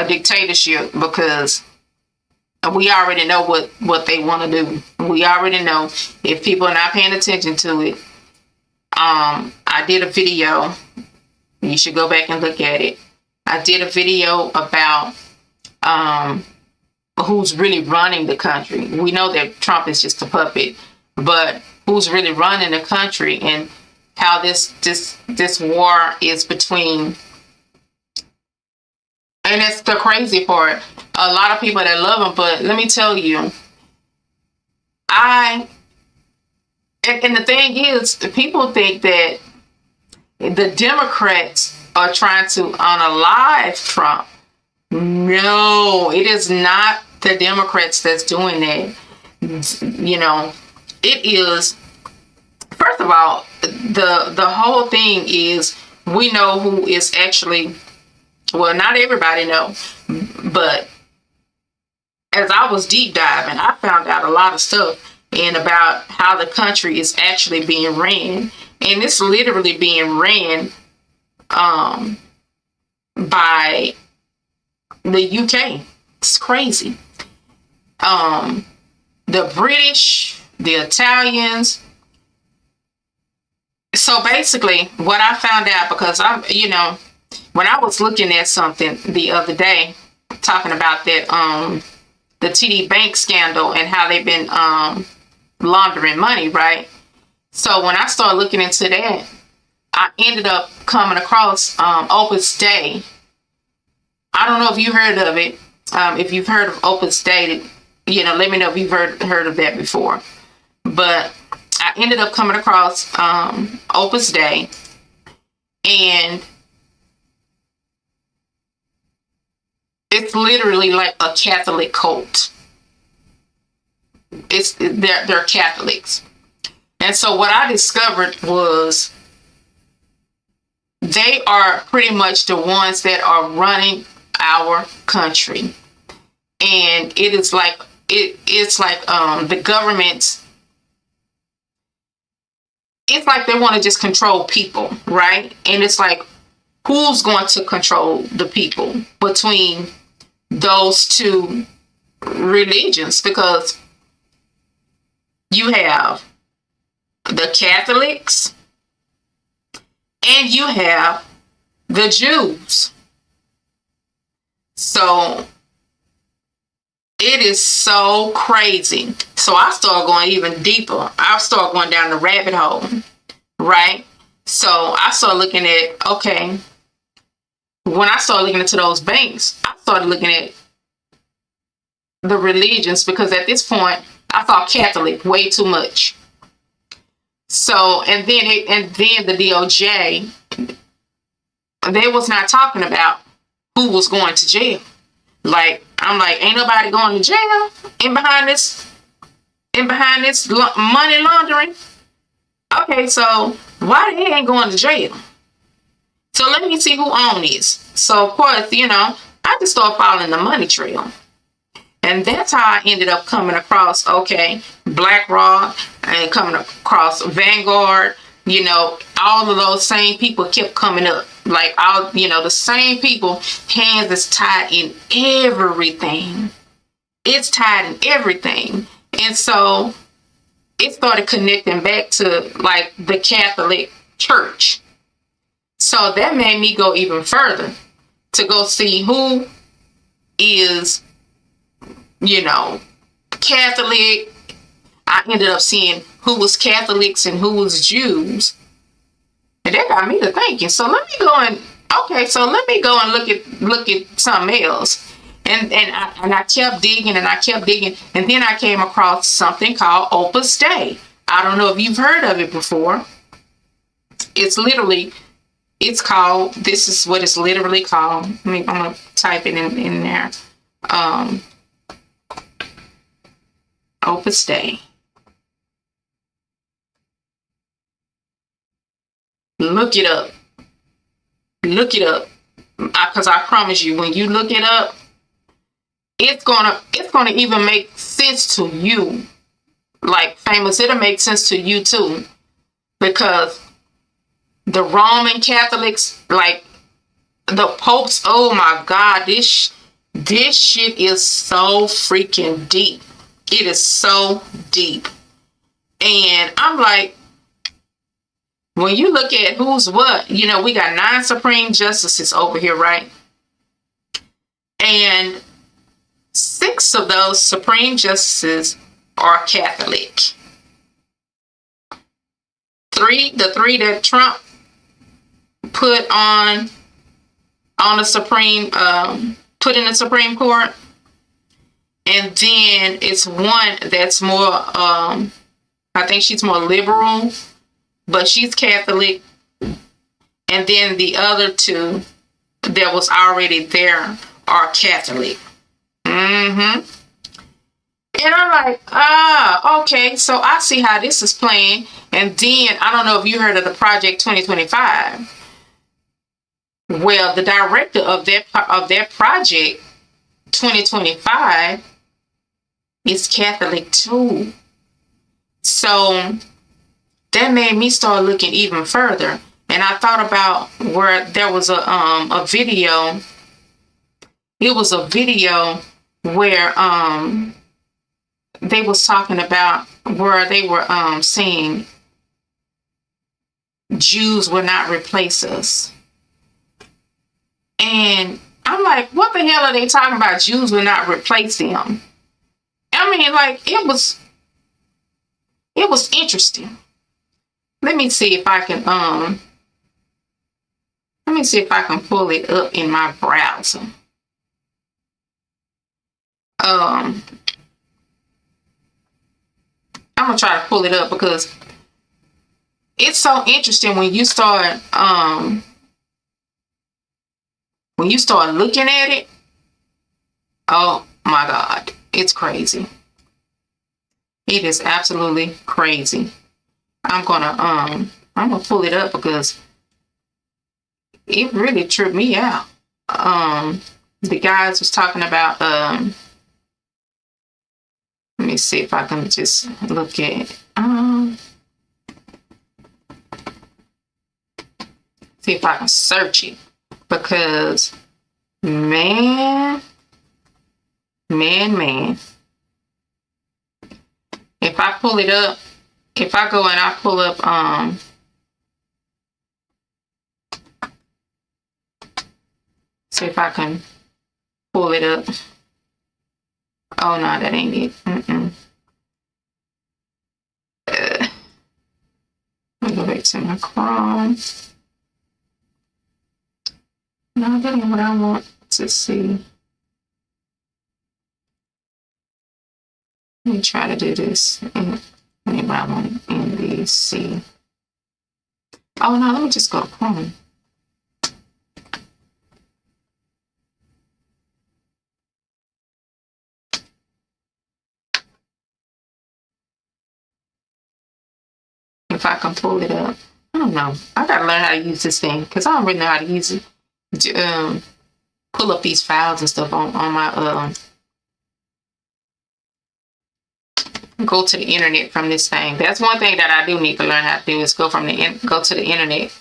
dictatorship, because we already know what they want to do. We already know. If people are not paying attention to it, I did a video. You should go back and look at it. I did a video about who's really running the country. We know that Trump is just a puppet, but who's really running the country, and how this war is between. And that's the crazy part. A lot of people that love him, but let me tell you, and the thing is, people think that the Democrats are trying to unalive Trump. No, it is not the Democrats that's doing that. You know, it is, first of all, the whole thing is, we know who is actually, well, not everybody know, but as I was deep diving, I found out a lot of stuff and about how the country is actually being ran. And it's literally being ran by the UK. It's crazy. The British, the Italians. So basically, what I found out, because when I was looking at something the other day, talking about that, the TD Bank scandal and how they've been laundering money, right? So when I started looking into that, I ended up coming across Opus Dei. I don't know if you heard of it. If you've heard of Opus Dei, let me know if you've heard of that before. But I ended up coming across Opus Dei, and it's literally like a Catholic cult. They're Catholics. And so what I discovered was they are pretty much the ones that are running our country. And it is like it's like the government, it's like they want to just control people, right? And it's like, who's going to control the people between those two religions? Because you have the Catholics and you have the Jews. So it is so crazy. So I started going even deeper. I started going down the rabbit hole, right? So I started looking at, okay, when I started looking into those banks, I started looking at the religions, because at this point I thought Catholic way too much. So and then the DOJ, they was not talking about who was going to jail. Like, I'm like, ain't nobody going to jail in behind this money laundering. Okay, so why they ain't going to jail? So let me see who owns this. So of course, I just started following the money trail. And that's how I ended up coming across, okay, BlackRock, and coming across Vanguard. All of those same people kept coming up. Like, the same people, hands is tied in everything. It's tied in everything. And so it started connecting back to, like, the Catholic Church. So that made me go even further to go see who is, Catholic. I ended up seeing who was Catholics and who was Jews. And that got me to thinking. So let me go and look at something else. And I kept digging and and then I came across something called Opus Dei. I don't know if you've heard of it before. This is what it's literally called. I'm gonna type it in there. Opus Dei. Look it up. Because I promise you, when you look it up, it's gonna even make sense to you. Like, famous, it'll make sense to you too. Because the Roman Catholics, like the popes, oh my God, this shit is so freaking deep. It is so deep. And I'm like, when you look at who's what, we got 9 Supreme Justices over here, right? And 6 of those Supreme Justices are Catholic. The three that Trump put on the Supreme, put in the Supreme Court. And then it's one that's more, I think she's more liberal, but she's Catholic. and then the other two that was already there are Catholic. And I'm like, okay, so I see how this is playing. And then I don't know if you heard of the Project 2025. Well, the director of that project 2025 is Catholic too. So that made me start looking even further. And I thought about where there was a video. It was a video where they was talking about where they were saying Jews will not replace us. And I'm like, what the hell are they talking about? Jews will not replace them. I mean, like, it was interesting. Let me see if I can pull it up in my browser. I'm gonna try to pull it up because it's so interesting when you start looking at it. Oh my God, it's crazy. It is absolutely crazy. I'm gonna pull it up because it really tripped me out. The guys was talking about let me see if I can just look at see if I can search it, because man, if I pull it up, if I go and I pull up see if I can pull it up. Oh no, that ain't it. Let me go back to my Chrome. No, that ain't what I want to see. Let me try to do this. Maybe I want NBC. Oh no, let me just go to Chrome. If I can pull it up. I don't know. I gotta learn how to use this thing because I don't really know how to use it. Pull up these files and stuff on my go to the internet from this thing. That's one thing that I do need to learn how to do is go to the internet.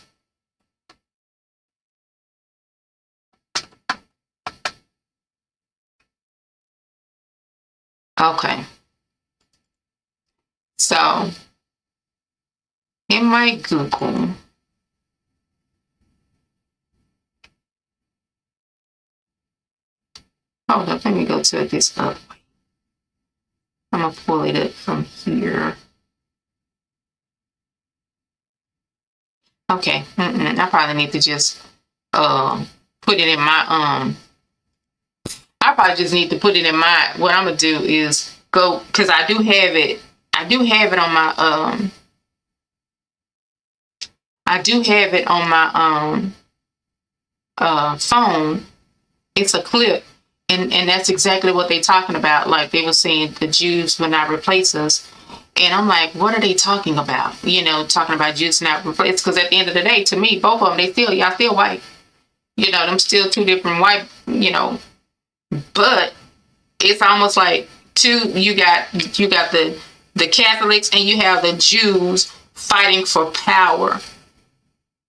Okay. So in my Google, hold up, let me go to this other way. I'm gonna pull it up from here. Okay, I probably need to just put it in my I probably just need to put it in my. What I'm gonna do is go, because I do have it. I do have it on my phone. It's a clip. And that's exactly what they're talking about. Like they were saying the Jews will not replace us. And I'm like, what are they talking about? You know, talking about Jews not replace, because at the end of the day, to me, both of them, y'all still white. You know, them still two different white, you know. But it's almost like you got the Catholics and you have the Jews fighting for power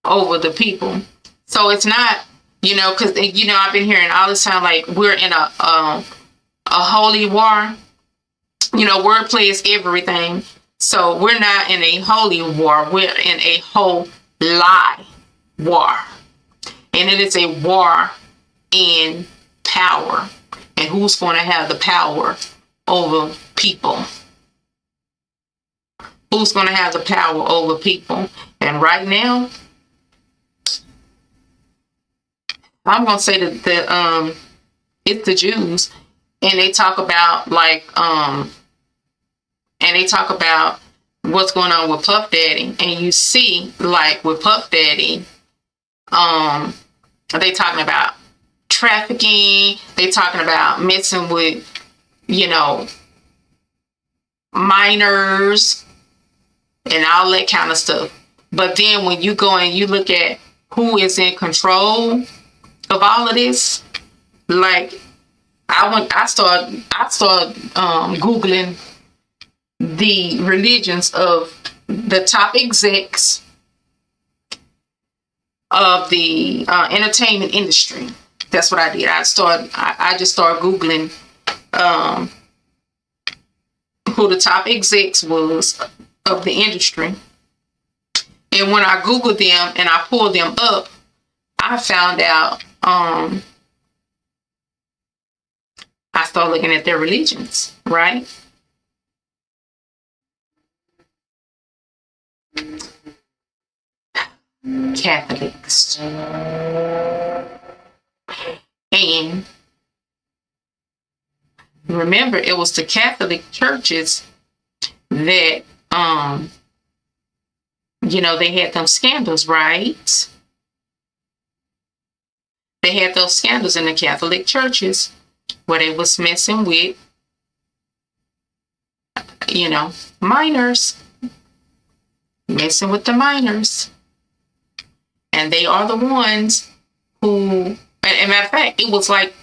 over the people. So it's not, you know, because, you know, I've been hearing all this time, like, we're in a holy war. You know, wordplay is everything. So we're not in a holy war. We're in a whole lie war. And it is a war in power. And who's going to have the power over people? Who's going to have the power over people? And right now, I'm gonna say that it's the Jews, and they talk about and they talk about what's going on with Puff Daddy, and you see, like, with Puff Daddy, They talking about trafficking. They talking about messing with, minors and all that kind of stuff. But then when you go and you look at who is in control of all of this, like I started Googling the religions of the top execs of the entertainment industry. That's what I did. I just started Googling who the top execs was of the industry. And when I Googled them and I pulled them up, I found out, I started looking at their religions, right? Catholics. And remember, it was the Catholic churches that, they had them scandals, right? They had those scandals in the Catholic churches where they was messing with, minors. Messing with the minors. And they are the ones who, and matter of fact, it was like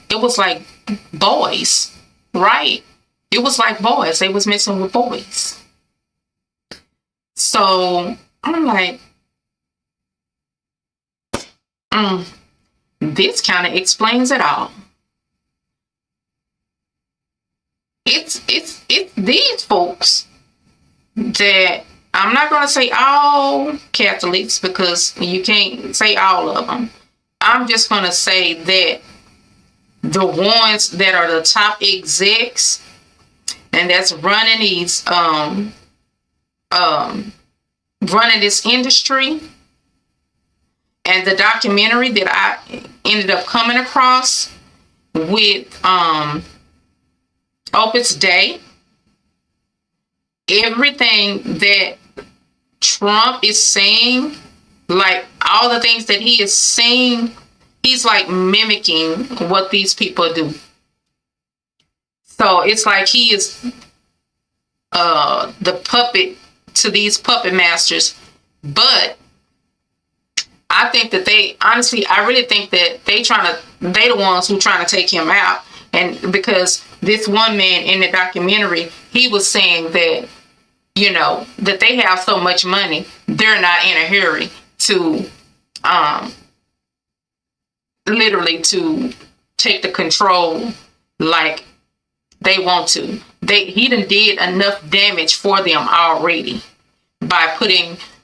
boys, right? It was like boys. They was messing with boys. So I'm like, this kind of explains it all. It's these folks that, I'm not going to say all Catholics because you can't say all of them. I'm just going to say that the ones that are the top execs and that's running these, running this industry, and the documentary that I ended up coming across with Opus Dei, everything that Trump is saying, like all the things that he is saying, he's like mimicking what these people do. So it's like he is the puppet to these puppet masters. But I think that I really think that they the ones who trying to take him out. And because this one man in the documentary, he was saying that, that they have so much money, they're not in a hurry to literally to take the control like they want to. He done did enough damage for them already by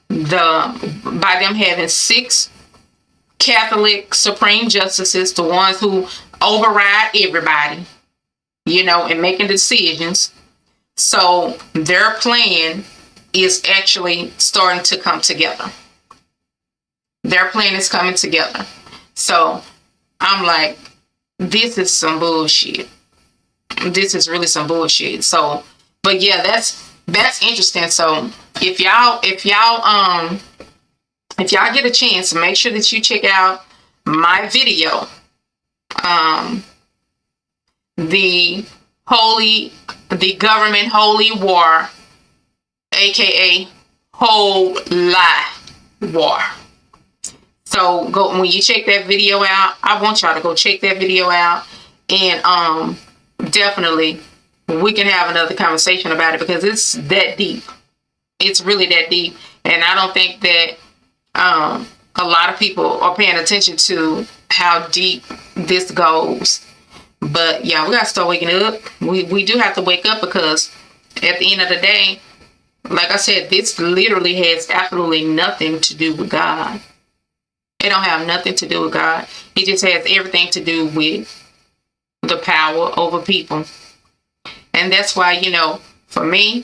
by them having 6 Catholic Supreme Justices, the ones who override everybody, and making decisions. So their plan is actually starting to come together. Their plan is coming together. So I'm like, this is some bullshit. This is really some bullshit. So, but yeah, that's interesting. So if y'all get a chance, make sure that you check out my video, the government holy war, aka whole lie war. So when you check that video out, I want y'all to go check that video out, and definitely we can have another conversation about it because it's that deep. It's really that deep, and I don't think that a lot of people are paying attention to how deep this goes. But yeah, we gotta start waking up. We do have to wake up, because at the end of the day, like I said, this literally has absolutely nothing to do with God. It don't have nothing to do with God. It just has everything to do with the power over people. And that's why, for me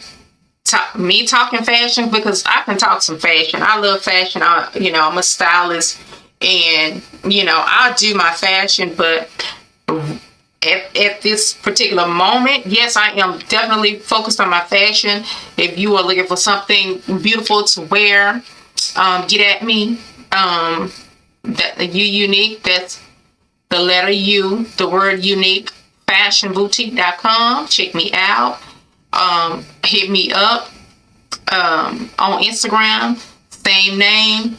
talking fashion, because I can talk some fashion. I love fashion. I'm a stylist, and I do my fashion, but at this particular moment, yes, I am definitely focused on my fashion. If you are looking for something beautiful to wear, get at me. That you unique. That's the letter U, the word unique. Fashionboutique.com. Check me out. Hit me up on Instagram. Same name.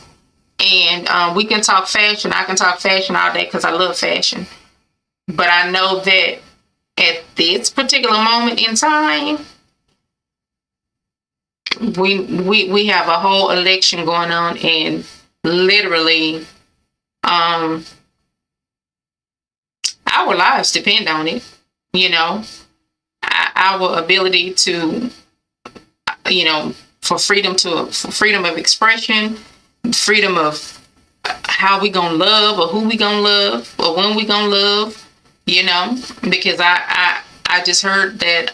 And we can talk fashion. I can talk fashion all day because I love fashion. But I know that at this particular moment in time, we have a whole election going on, and literally our lives depend on it. You know, our ability to, for freedom of expression, freedom of how we gonna love, or who we gonna love, or when we gonna love. Because I just heard that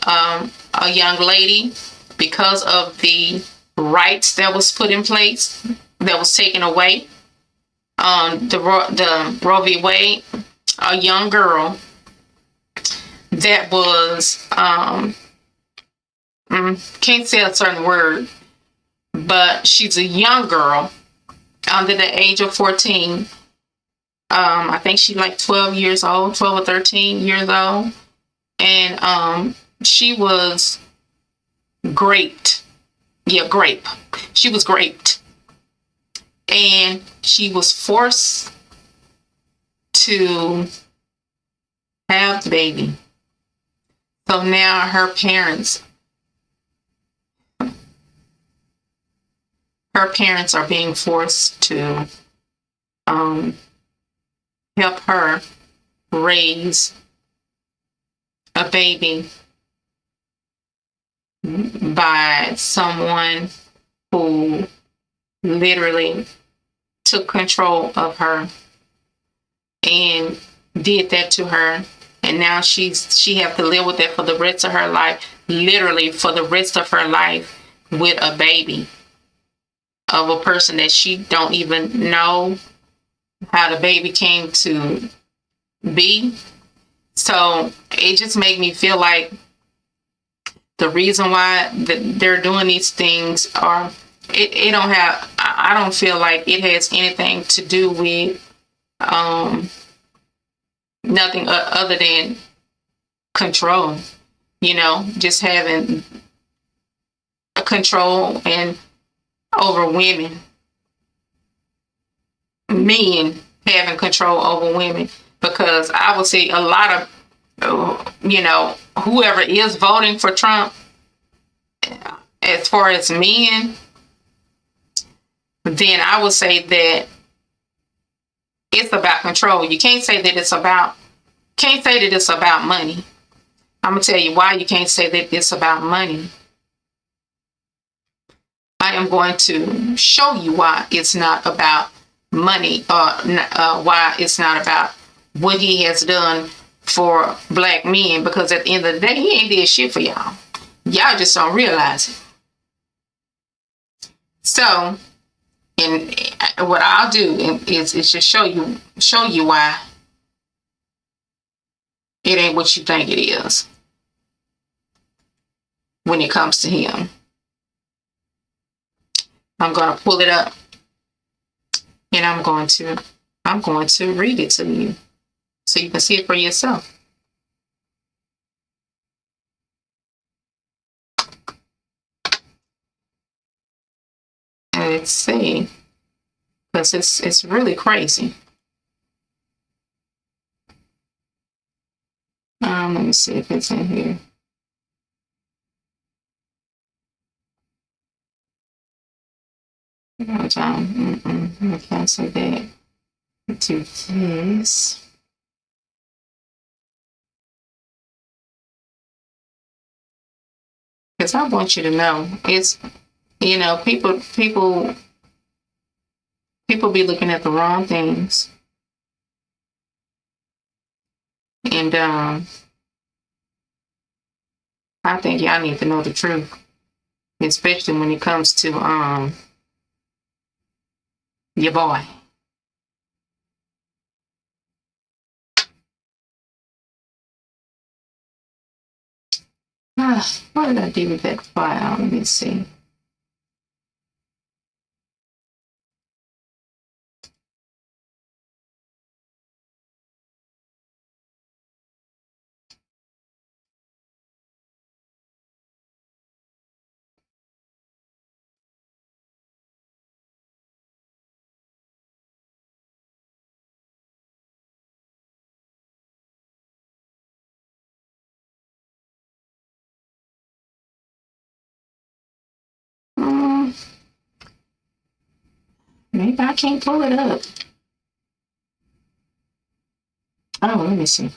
a young lady, because of the rights that was put in place, that was taken away, the Roe v. Wade, a young girl that was can't say a certain word, but she's a young girl under the age of 14. I think she's like 12 years old, 12 or 13 years old. And she was raped. Yeah, grape. She was raped. And she was forced to have the baby. So now her parents are being forced to help her raise a baby by someone who literally took control of her and did that to her. And now she have to live with that for the rest of her life, literally for the rest of her life, with a baby of a person that she don't even know how the baby came to be. So it just made me feel like the reason why they're doing these things are, I don't feel like it has anything to do with nothing other than control. Just having a control and over women. Men having control over women, because I would say a lot of, whoever is voting for Trump, as far as men, then I would say that it's about control. You can't say that it's about money. I'm going to tell you why you can't say that it's about money. I am going to show you why it's not about money, or why it's not about what he has done for black men, because at the end of the day, he ain't did shit for y'all. Y'all just don't realize it. So, and what I'll do is just show you why it ain't what you think it is when it comes to him. I'm going to pull it up, and I'm going to read it to you so you can see it for yourself. Let's see, because it's really crazy. Let me see if it's in here. I can't say that. Do this. Because I want you to know, it's, people be looking at the wrong things. And I think y'all need to know the truth, especially when it comes to your boy. What did I do with that file? Let me see. Maybe I can't pull it up. Oh, let me see.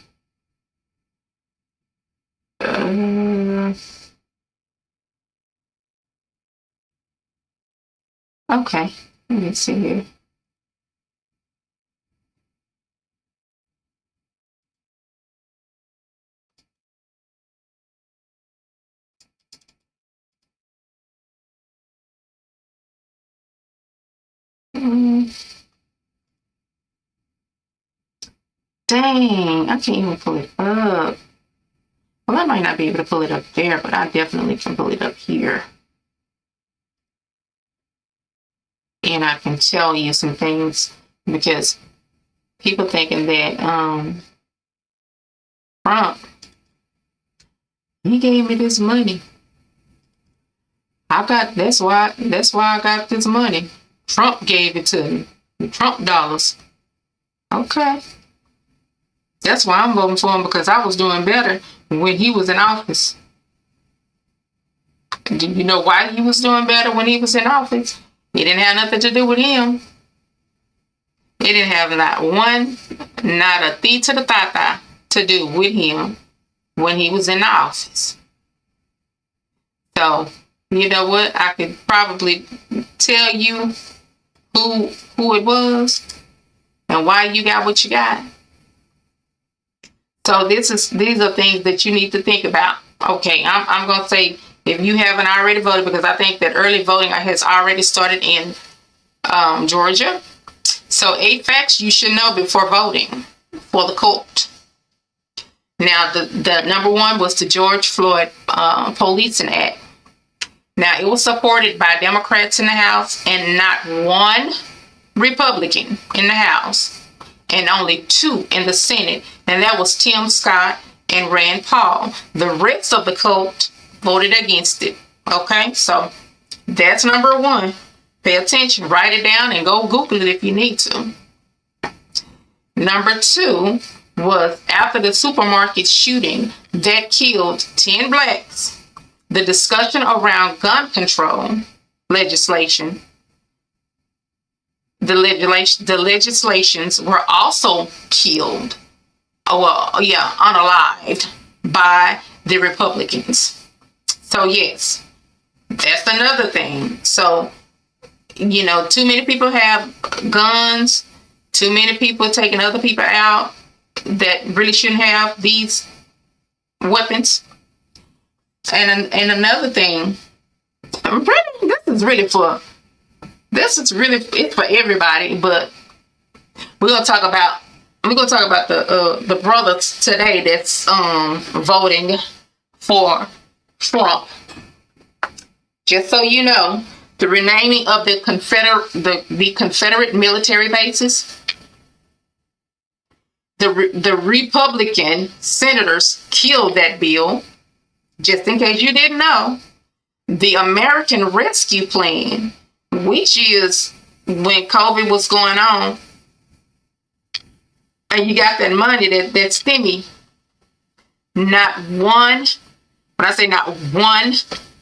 Okay, let me see here. Dang, I can't even pull it up. Well, I might not be able to pull it up there, but I definitely can pull it up here. And I can tell you some things because people thinking that Trump, he gave me this money. That's why I got this money. Trump gave it to me. Trump dollars. Okay. That's why I'm voting for him, because I was doing better when he was in office. Do you know why he was doing better when he was in office? It didn't have nothing to do with him. It didn't have not a thing to the tata to do with him when he was in office. So, you know what? I could probably tell you who it was and why you got what you got. So these are things that you need to think about. Okay, I'm going to say, if you haven't already voted, because I think that early voting has already started in Georgia. So 8 facts you should know before voting for the cult. Now, the number one was the George Floyd Policing Act. Now, it was supported by Democrats in the House and not one Republican in the House, and only 2 in the Senate, and that was Tim Scott and Rand Paul. The rest of the cult voted against it. Okay, so that's number one. Pay attention, write it down, and go Google it if you need to. Number 2 was after the supermarket shooting that killed 10 blacks. The discussion around gun control legislation. The legislations were also killed, unalived by the Republicans. So yes, that's another thing. So, too many people have guns, too many people taking other people out that really shouldn't have these weapons. And another thing, it's for everybody, but we're gonna talk about the brothers today that's voting for Trump. Just so you know, the renaming of the Confederate military bases. The Republican senators killed that bill. Just in case you didn't know, the American Rescue Plan, which is when COVID was going on, and you got that money, that stimmy, not one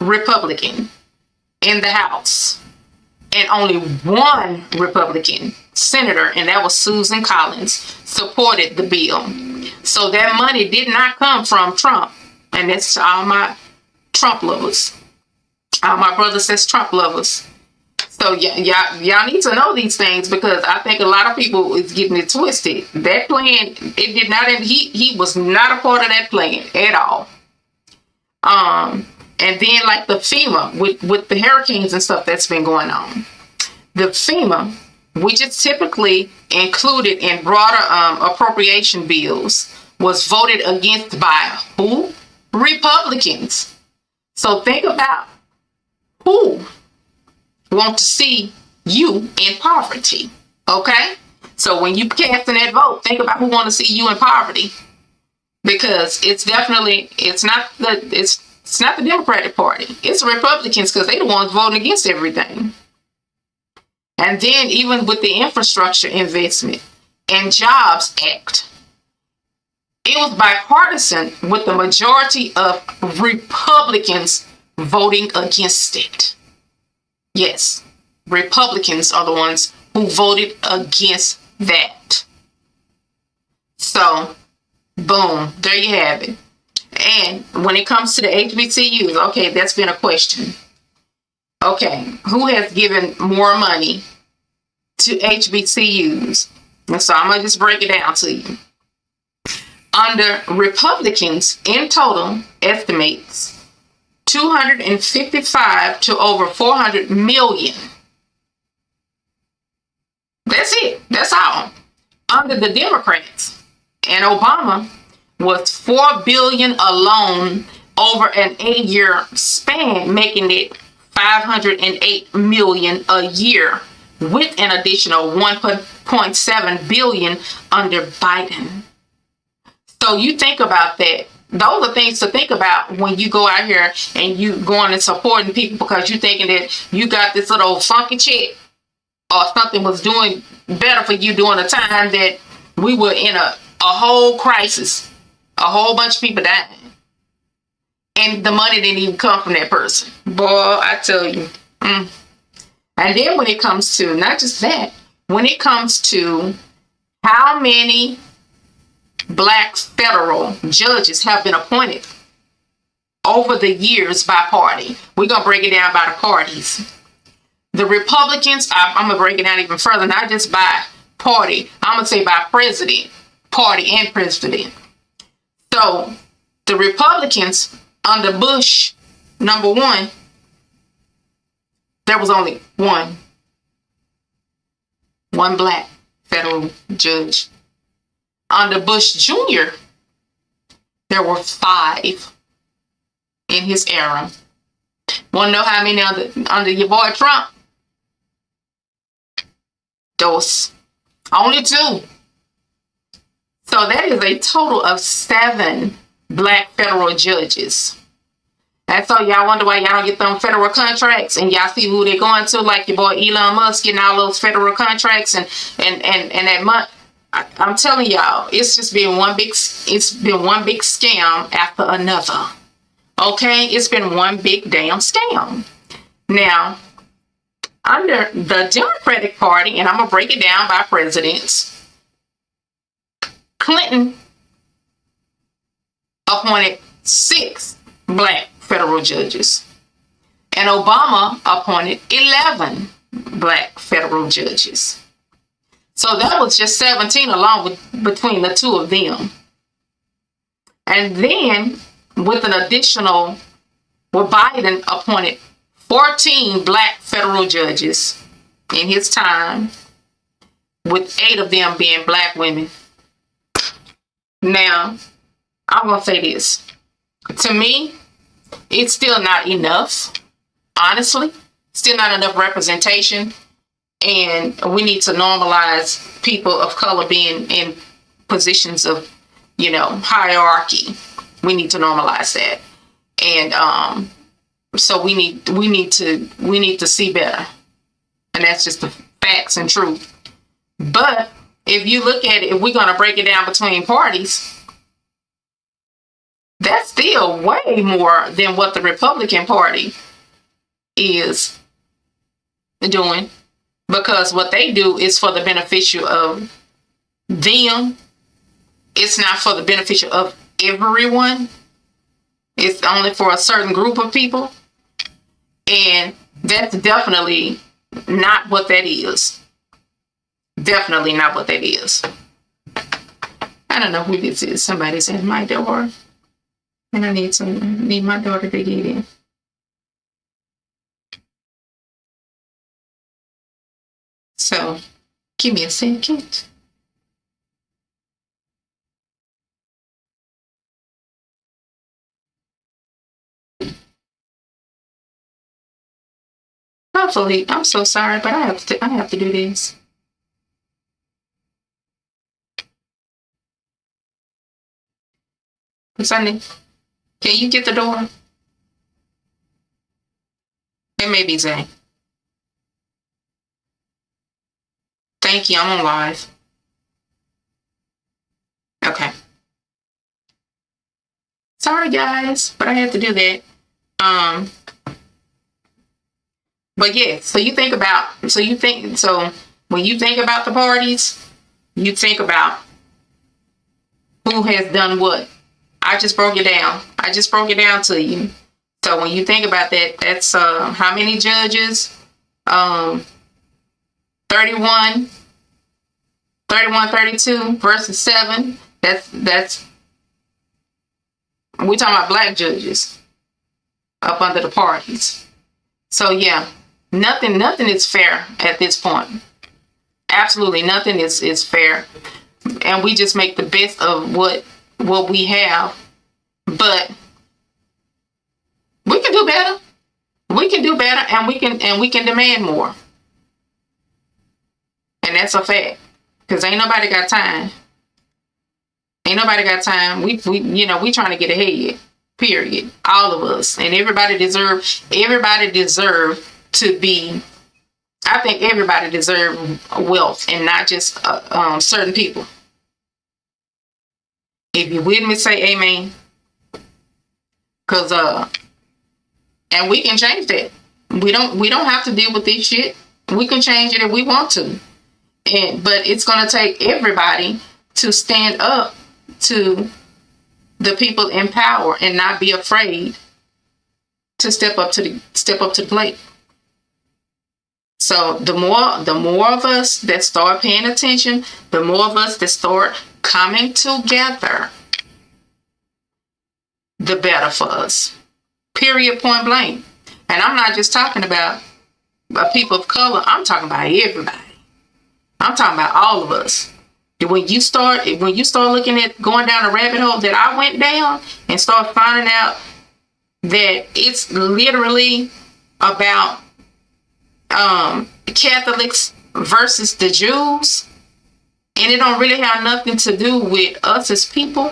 Republican in the House, and only one Republican senator, and that was Susan Collins, supported the bill. So that money did not come from Trump. And that's to all my Trump lovers. All my brothers that's Trump lovers. So y'all need to know these things, because I think a lot of people is getting it twisted. That plan, it did not end. He was not a part of that plan at all. And then like the FEMA with the hurricanes and stuff that's been going on. The FEMA, which is typically included in broader appropriation bills, was voted against by who? Republicans. So think about who want to see you in poverty. Okay? So when you casting that vote, think about who want to see you in poverty. Because it's not the Democratic Party. It's the Republicans, because they're the ones voting against everything. And then even with the Infrastructure Investment and Jobs Act, it was bipartisan, with the majority of Republicans voting against it. Yes, Republicans are the ones who voted against that. So, boom, there you have it. And when it comes to the HBCUs, okay, that's been a question. Okay, who has given more money to HBCUs? And so I'm going to just break it down to you. Under Republicans, in total, estimates 255 to over 400 million. That's it. That's all. Under the Democrats, and Obama was $4 billion alone over an 8-year span, making it $508 million a year, with an additional $1.7 billion under Biden. So you think about that. Those are things to think about when you go out here and you going and supporting people because you're thinking that you got this little funky check or something was doing better for you during the time that we were in a whole crisis, a whole bunch of people dying. And the money didn't even come from that person. Boy, I tell you. And then when it comes to, not just that, when it comes to how many Black federal judges have been appointed over the years by party. We're going to break it down by the parties. The Republicans, I'm going to break it down even further, not just by party. I'm going to say by president, party and president. So the Republicans under Bush, number one, there was only one Black federal judge. Under Bush Jr., there were 5 in his era. Want to know how many under your boy Trump? Those. Only 2. So that is a total of 7 Black federal judges. And so y'all wonder why y'all don't get them federal contracts, and y'all see who they're going to, like your boy Elon Musk getting all those federal contracts and that month. I'm telling y'all, it's just been one big scam after another. Okay, it's been one big damn scam. Now, under the Democratic Party, and I'm gonna break it down by presidents, Clinton appointed 6 Black federal judges, and Obama appointed 11 Black federal judges. So that was just 17 along between the 2 of them. And then with an additional, Biden appointed 14 Black federal judges in his time, with 8 of them being Black women. Now, I'm going to say this. To me, it's still not enough. Honestly, still not enough representation. And we need to normalize people of color being in positions of, hierarchy. We need to normalize that. And so we need to see better. And that's just the facts and truth. But if you look at it, if we're going to break it down between parties, that's still way more than what the Republican Party is doing. Because what they do is for the beneficial of them. It's not for the beneficial of everyone. It's only for a certain group of people. And that's definitely not what that is. Definitely not what that is. I don't know who this is. Somebody's at my door. And I need my daughter to get in. So, give me a second. Hopefully, I'm so sorry, but I have to do this. Sunday, can you get the door? It may be Zay. Thank you. I'm on live. Okay. Sorry, guys, but I have to do that. But yeah, so When you think about the parties, you think about who has done what. I just broke it down. I just broke it down to you. So when you think about that, that's how many judges? 31, 32 versus 7. That's we talking about black judges up under the parties. So yeah, nothing is fair at this point. Absolutely nothing is fair. And we just make the best of what we have. But we can do better. We can do better, and we can demand more. And that's a fact. Because ain't nobody got time. Ain't nobody got time. We trying to get ahead. Period. All of us. And everybody deserve to be, I think everybody deserve wealth, and not just certain people. If you with me, say amen. Cause and we can change that. We don't have to deal with this shit. We can change it if we want to. But it's gonna take everybody to stand up to the people in power and not be afraid to step up to the plate. So the more of us that start paying attention, the more of us that start coming together, the better for us. Period, point blank. And I'm not just talking about people of color. I'm talking about everybody. I'm talking about all of us. When you start looking at going down a rabbit hole that I went down, and start finding out that it's literally about Catholics versus the Jews, and it don't really have nothing to do with us as people.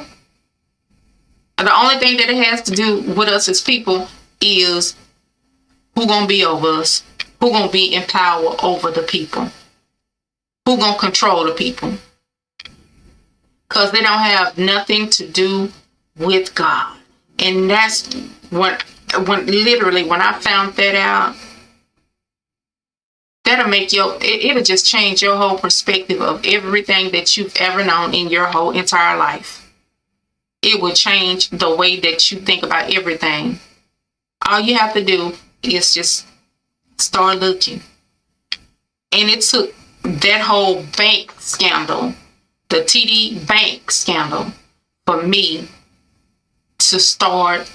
The only thing that it has to do with us as people is who gonna be over us, who gonna be in power over the people, who gonna control the people. Because they don't have nothing to do with God. And that's when I found that out, that'll make it'll just change your whole perspective of everything that you've ever known in your whole entire life. It will change the way that you think about everything. All you have to do is just start looking. And it took that whole bank scandal, the TD Bank scandal, for me to start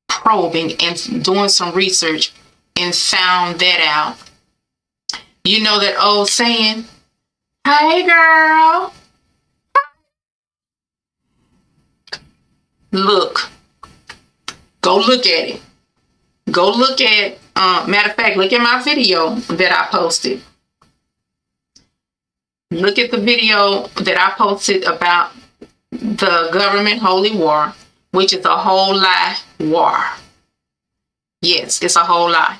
probing and doing some research, and found that out. You know that old saying, "Hey girl." Look. Go look at it. Go look at, matter of fact, look at my video that I posted. Look at the video that I posted about the government holy war, which is a whole lie war. Yes, it's a whole lie.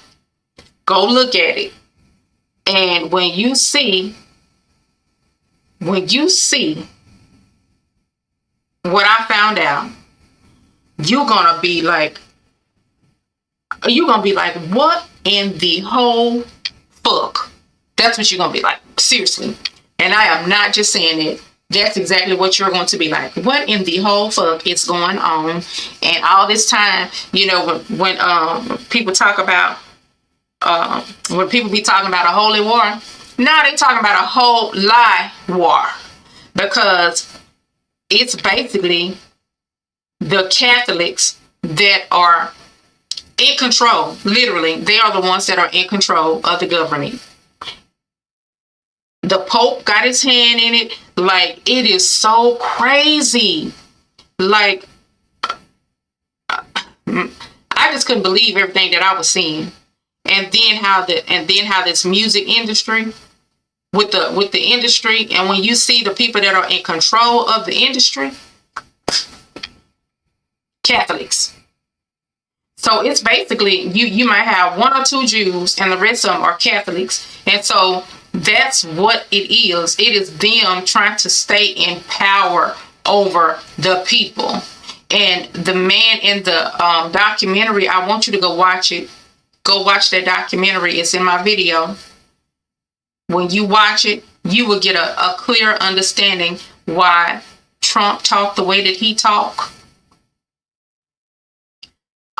Go look at it. And when you see what I found out, you're gonna be like, what in the whole fuck? That's what you're gonna be like. Seriously. And I am not just saying it. That's exactly what you're going to be like. What in the whole fuck is going on? And all this time, when people talk about, when people be talking about a holy war, now they talking about a whole lie war. Because it's basically the Catholics that are in control. Literally, they are the ones that are in control of the government. The Pope got his hand in it. Like, it is so crazy. Like, I just couldn't believe everything that I was seeing. And then how this music industry, with the industry, and when you see the people that are in control of the industry, Catholics. So it's basically, you might have one or two Jews and the rest of them are Catholics. And so that's what it is. It is them trying to stay in power over the people. And the man in the documentary, I want you to go watch it. Go watch that documentary. It's in my video. when you watch it, you will get a clear understanding why Trump talked the way that he talked.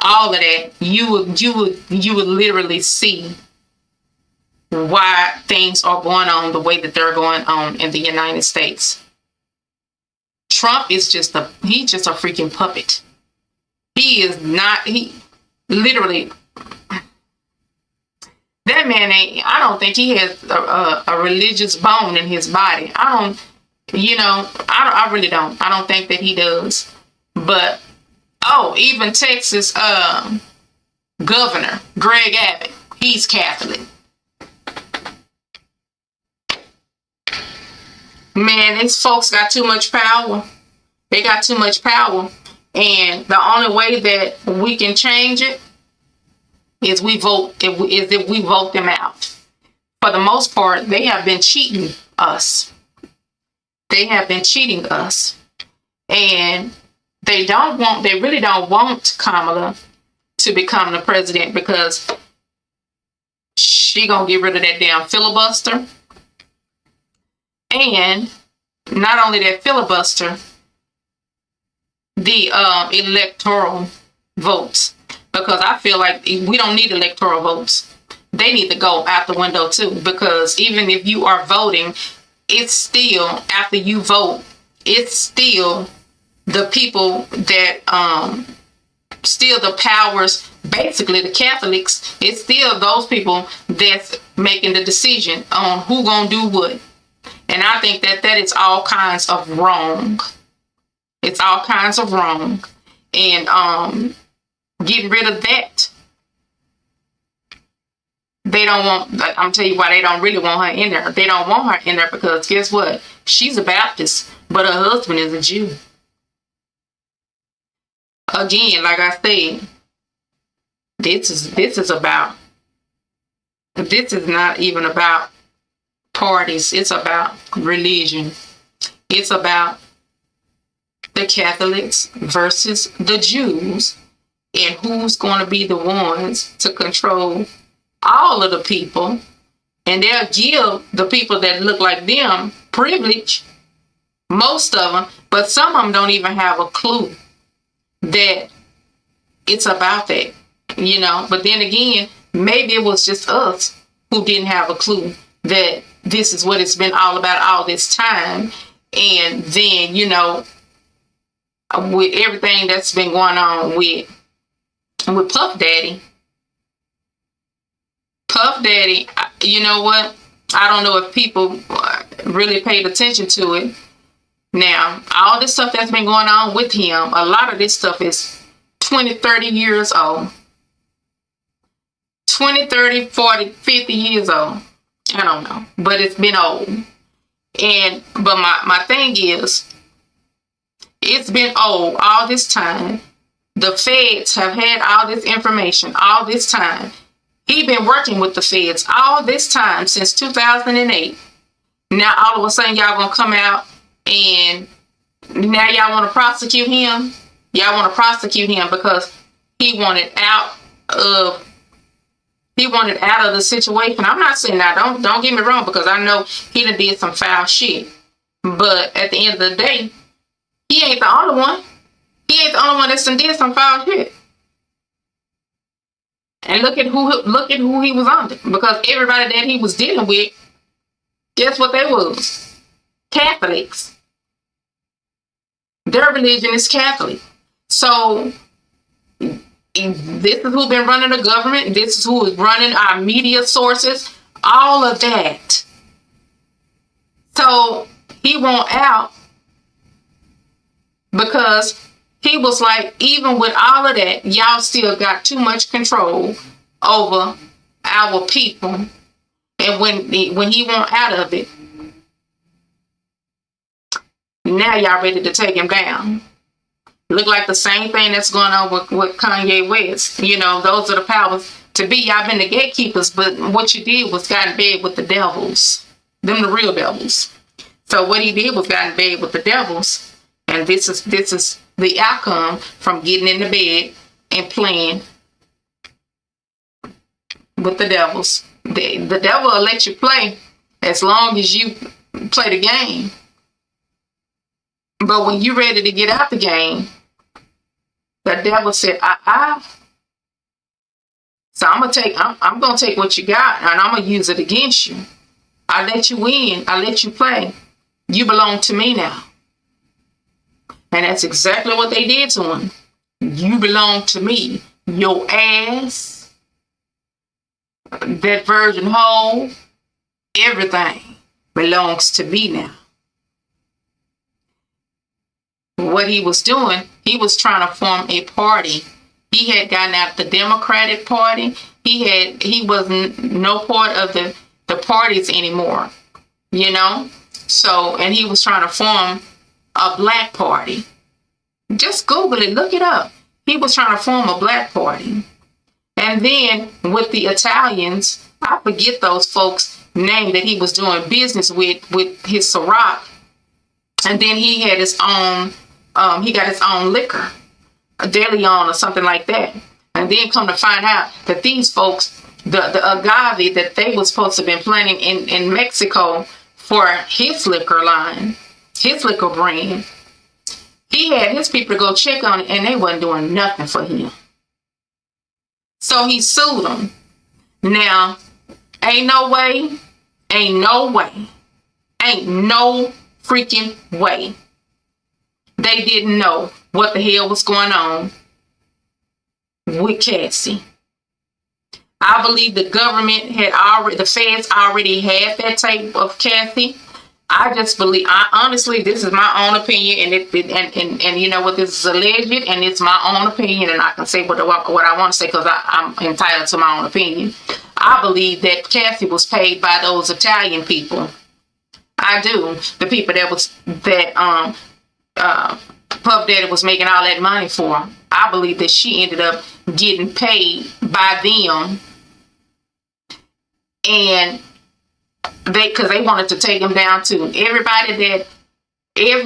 All of that, you would literally see why things are going on the way that they're going on in the United States. Trump is he's just a freaking puppet. He is not, he literally, that man I don't think he has a religious bone in his body. I really don't. I don't think that he does. But, even Texas Governor Greg Abbott, he's Catholic. Man, these folks got too much power. They got too much power. And the only way that we can change it is if we vote them out. For the most part, they have been cheating us. They have been cheating us. And they really don't want Kamala to become the president because she gonna get rid of that damn filibuster. And not only that filibuster, the electoral votes. Because I feel like we don't need electoral votes. They need to go out the window too. Because even if you are voting, it's still, after you vote, it's still the people that, still the powers, basically the Catholics, it's still those people that's making the decision on who gonna do what. And I think that is all kinds of wrong. It's all kinds of wrong. And getting rid of that, they don't want, I'm telling you why they don't really want her in there. They don't want her in there because guess what? She's a Baptist, but her husband is a Jew. Again, like I said, this is not even about parties. It's about religion. It's about the Catholics versus the Jews and who's going to be the ones to control all of the people. And they'll give the people that look like them privilege, most of them, but some of them don't even have a clue that it's about that, But then again, maybe it was just us who didn't have a clue that this is what it's been all about all this time. And then, with everything that's been going on with Puff Daddy, you know what? I don't know if people really paid attention to it. Now, all this stuff that's been going on with him, a lot of this stuff is 20, 30 years old. 20, 30, 40, 50 years old. I don't know. But it's been old. But my thing is, it's been old all this time. The feds have had all this information all this time. He been working with the feds all this time since 2008. Now, all of a sudden, y'all gonna come out and now y'all want to prosecute him? Y'all want to prosecute him because he wanted out of the situation. I'm not saying that. Don't get me wrong, because I know he done did some foul shit. But at the end of the day, he ain't the only one. He ain't the only one that's done did some foul shit. And look at who he was under. Because everybody that he was dealing with, guess what they was? Catholics. Their religion is Catholic. So this is who's been running the government. This is who is running our media sources. All of that. So he won't out because he was like, even with all of that, y'all still got too much control over our people. And when he won't out of it, now y'all ready to take him down. Look like the same thing that's going on with Kanye West. Those are the powers to be. Y'all been the gatekeepers, but what you did was got in bed with the devils. Them the real devils. So what he did was got in bed with the devils. And this is the outcome from getting in the bed and playing with the devils. The devil will let you play as long as you play the game. But when you're ready to get out the game, the devil said, so I'm gonna take what you got and I'm gonna use it against you. I let you win. I let you play. You belong to me now. And that's exactly what they did to him. You belong to me. Your ass, that virgin hole, everything belongs to me now. What he was doing, he was trying to form a party. He had gotten out the Democratic Party. He wasn't no part of the parties anymore, you know? So, and he was trying to form a black party. Just Google it, look it up. He was trying to form a black party. And then with the Italians, I forget those folks' name that he was doing business with his Ciroc. And then he had his own, he got his own liquor, a De Leon or something like that. And then come to find out that these folks, the agave that they were supposed to have been planting in Mexico for his liquor line, his liquor brand, he had his people to go check on it and they wasn't doing nothing for him. So he sued them. Now, ain't no freaking way they didn't know what the hell was going on with Cassie. I believe the government the feds already had that tape of Cassie. I just believe, honestly, this is my own opinion, and you know what, this is alleged, and it's my own opinion, and I can say what I want to say because I'm entitled to my own opinion. I believe that Cassie was paid by those Italian people. I do. The people that Puff Daddy was making all that money for. I believe that she ended up getting paid by them, and because they wanted to take him down to everybody that he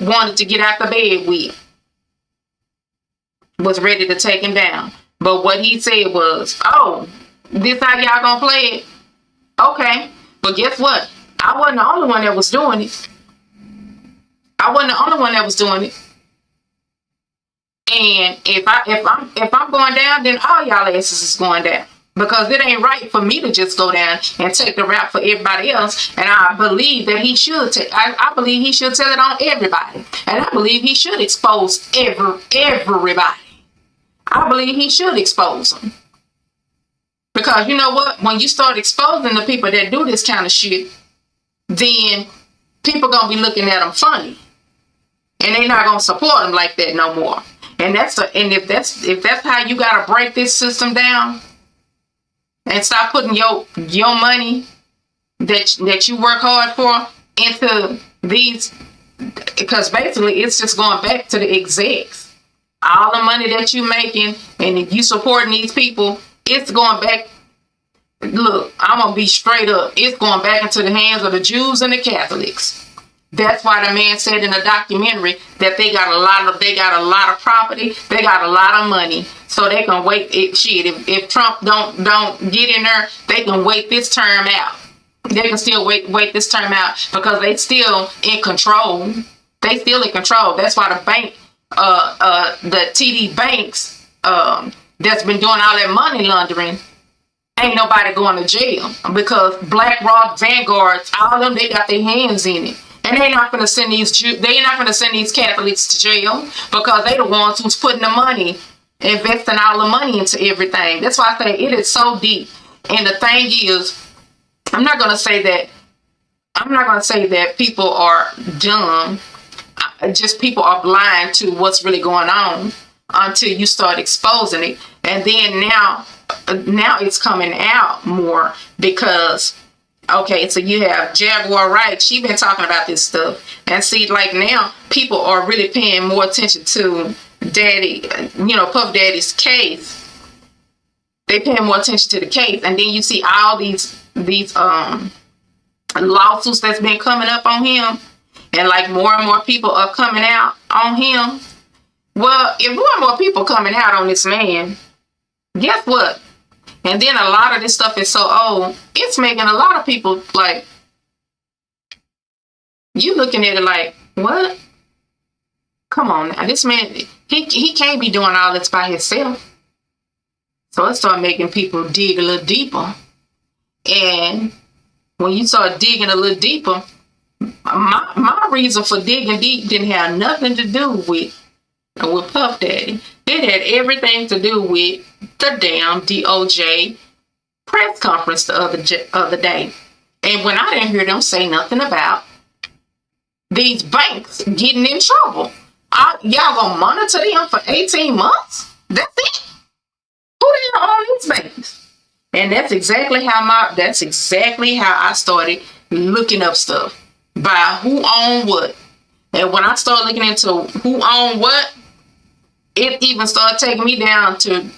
wanted to get out the bed with was ready to take him down. But what he said was, oh, this how y'all gonna play it? Okay. But guess what? I wasn't the only one that was doing it. And if I'm going down, then all y'all asses is going down. Because it ain't right for me to just go down and take the rap for everybody else. And I believe that he should take. I believe he should tell it on everybody. And I believe he should expose everybody. I believe he should expose them. Because you know what? When you start exposing the people that do this kind of shit, then people gonna be looking at them funny, and they not gonna support them like that no more. And if that's how you gotta break this system down, and stop putting your money that you work hard for into these, because basically it's just going back to the execs. All the money that you making, and if you supporting these people, it's going back. Look, I'm gonna be straight up. It's going back into the hands of the Jews and the Catholics. That's why the man said in a documentary that they got a lot of property, they got a lot of money, so they can wait. If Trump don't get in there, they can wait this term out. They can still wait this term out because they still in control. They still in control. That's why the bank, the TD banks, that's been doing all that money laundering, ain't nobody going to jail because BlackRock, Vanguard, all of them, they got their hands in it. And they're not going to send these Catholics to jail because they the ones who's putting the money, investing all the money into everything. That's why I say it is so deep. And the thing is, I'm not going to say that people are dumb. Just people are blind to what's really going on until you start exposing it. And then now it's coming out more because, okay, so you have Jaguar Wright. She been talking about this stuff. And see, like now, people are really paying more attention to Puff Daddy's case. They paying more attention to the case. And then you see all these lawsuits that's been coming up on him. And like more and more people are coming out on him. Well, if more and more people coming out on this man, guess what? And then a lot of this stuff is so old, it's making a lot of people like, you looking at it like, what? Come on now, this man, he can't be doing all this by himself. So it started making people dig a little deeper. And when you start digging a little deeper, my reason for digging deep didn't have nothing to do with Puff Daddy. It had everything to do with the damn DOJ press conference the other day. And when I didn't hear them say nothing about these banks getting in trouble. Y'all gonna monitor them for 18 months? That's it? Who the hell own these banks? And that's exactly how I started looking up stuff. By who owned what. And when I started looking into who owned what, it even started taking me down to,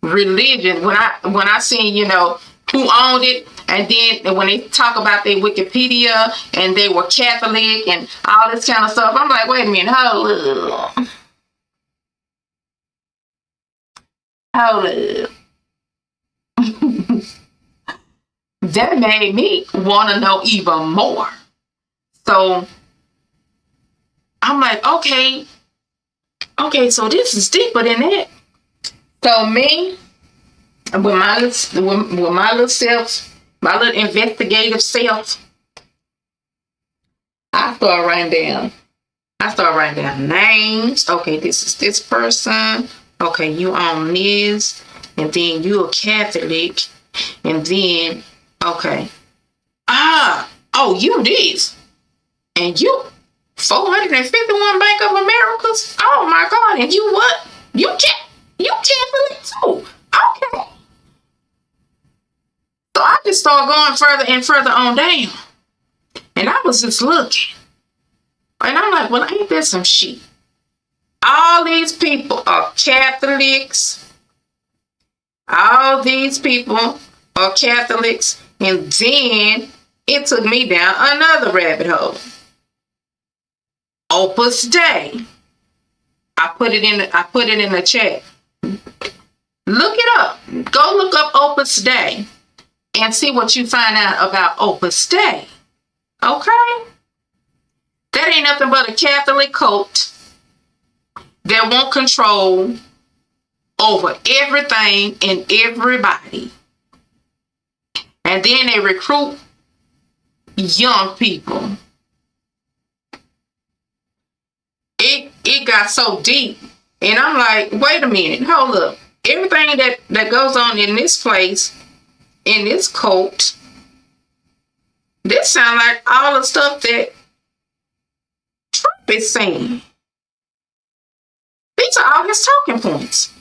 religion. When I seen, who owned it, and then when they talk about their Wikipedia and they were Catholic and all this kind of stuff, I'm like, wait a minute, hold up. That made me want to know even more. So I'm like, okay, so this is deeper than that. So me, with my little self, my little investigative self, I start writing down names. Okay, this is this person. Okay, you own this, and then you a Catholic, and then okay, you this, and you 451 Bank of Americas. Oh my God, and you what? You Catholic too. Okay. So I just started going further and further on down. And I was just looking. And I'm like, well, ain't there some shit? All these people are Catholics. All these people are Catholics. And then it took me down another rabbit hole. Opus Dei. I put it in the chat. Look it up. Go look up Opus Dei and see what you find out about Opus Dei. Okay? That ain't nothing but a Catholic cult that want control over everything and everybody. And then they recruit young people. It got so deep. And I'm like, wait a minute, hold up. Everything that goes on in this place, in this cult, this sounds like all the stuff that Trump is saying. These are all his talking points.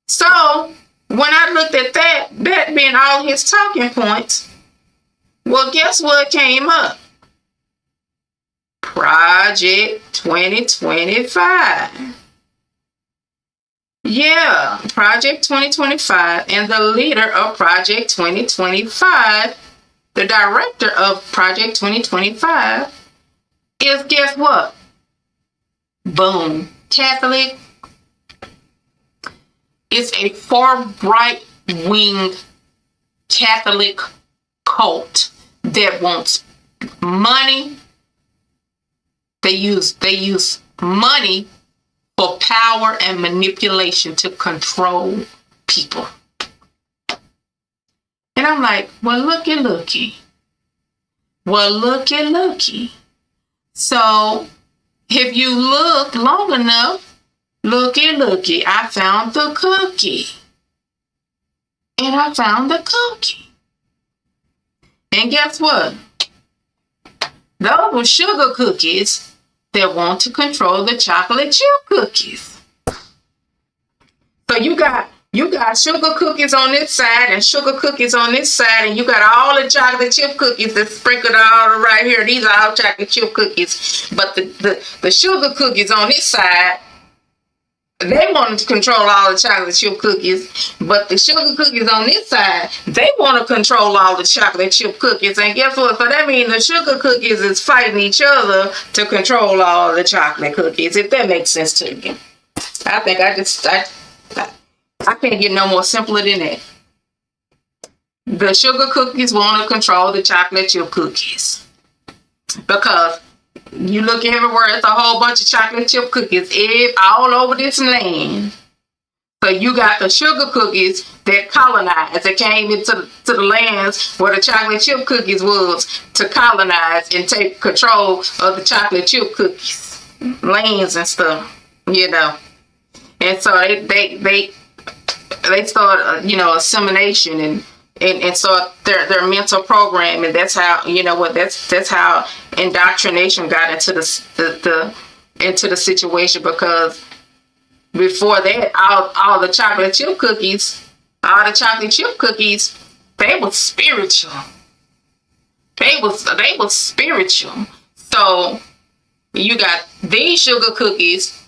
So when I looked at that being all his talking points, well, guess what came up? Project 2025. Yeah, Project 2025, and the leader of Project 2025, the director of Project 2025, is, guess what? Boom, Catholic. It's a far right-wing Catholic cult that wants money. They use money for power and manipulation to control people. And I'm like, well, looky. Well, looky. So if you look long enough, looky, I found the cookie. And I found the cookie. And guess what? Those were sugar cookies that want to control the chocolate chip cookies. So you got sugar cookies on this side and sugar cookies on this side, and you got all the chocolate chip cookies that's sprinkled all right here. These are all chocolate chip cookies. But the sugar cookies on this side, they want to control all the chocolate chip cookies, but the sugar cookies on this side, they want to control all the chocolate chip cookies. And guess what? So that means the sugar cookies is fighting each other to control all the chocolate cookies, if that makes sense to you. I think I can't get no more simpler than that. The sugar cookies want to control the chocolate chip cookies. Because you look everywhere, it's a whole bunch of chocolate chip cookies all over this land. So you got the sugar cookies that colonized, that came into the lands where the chocolate chip cookies was, to colonize and take control of the chocolate chip cookies, lands and stuff, you know. And so they start, assimilation and so their mental program, and that's how, that's how indoctrination got into the situation. Because before that, all the chocolate chip cookies, they were spiritual. They was spiritual. So you got these sugar cookies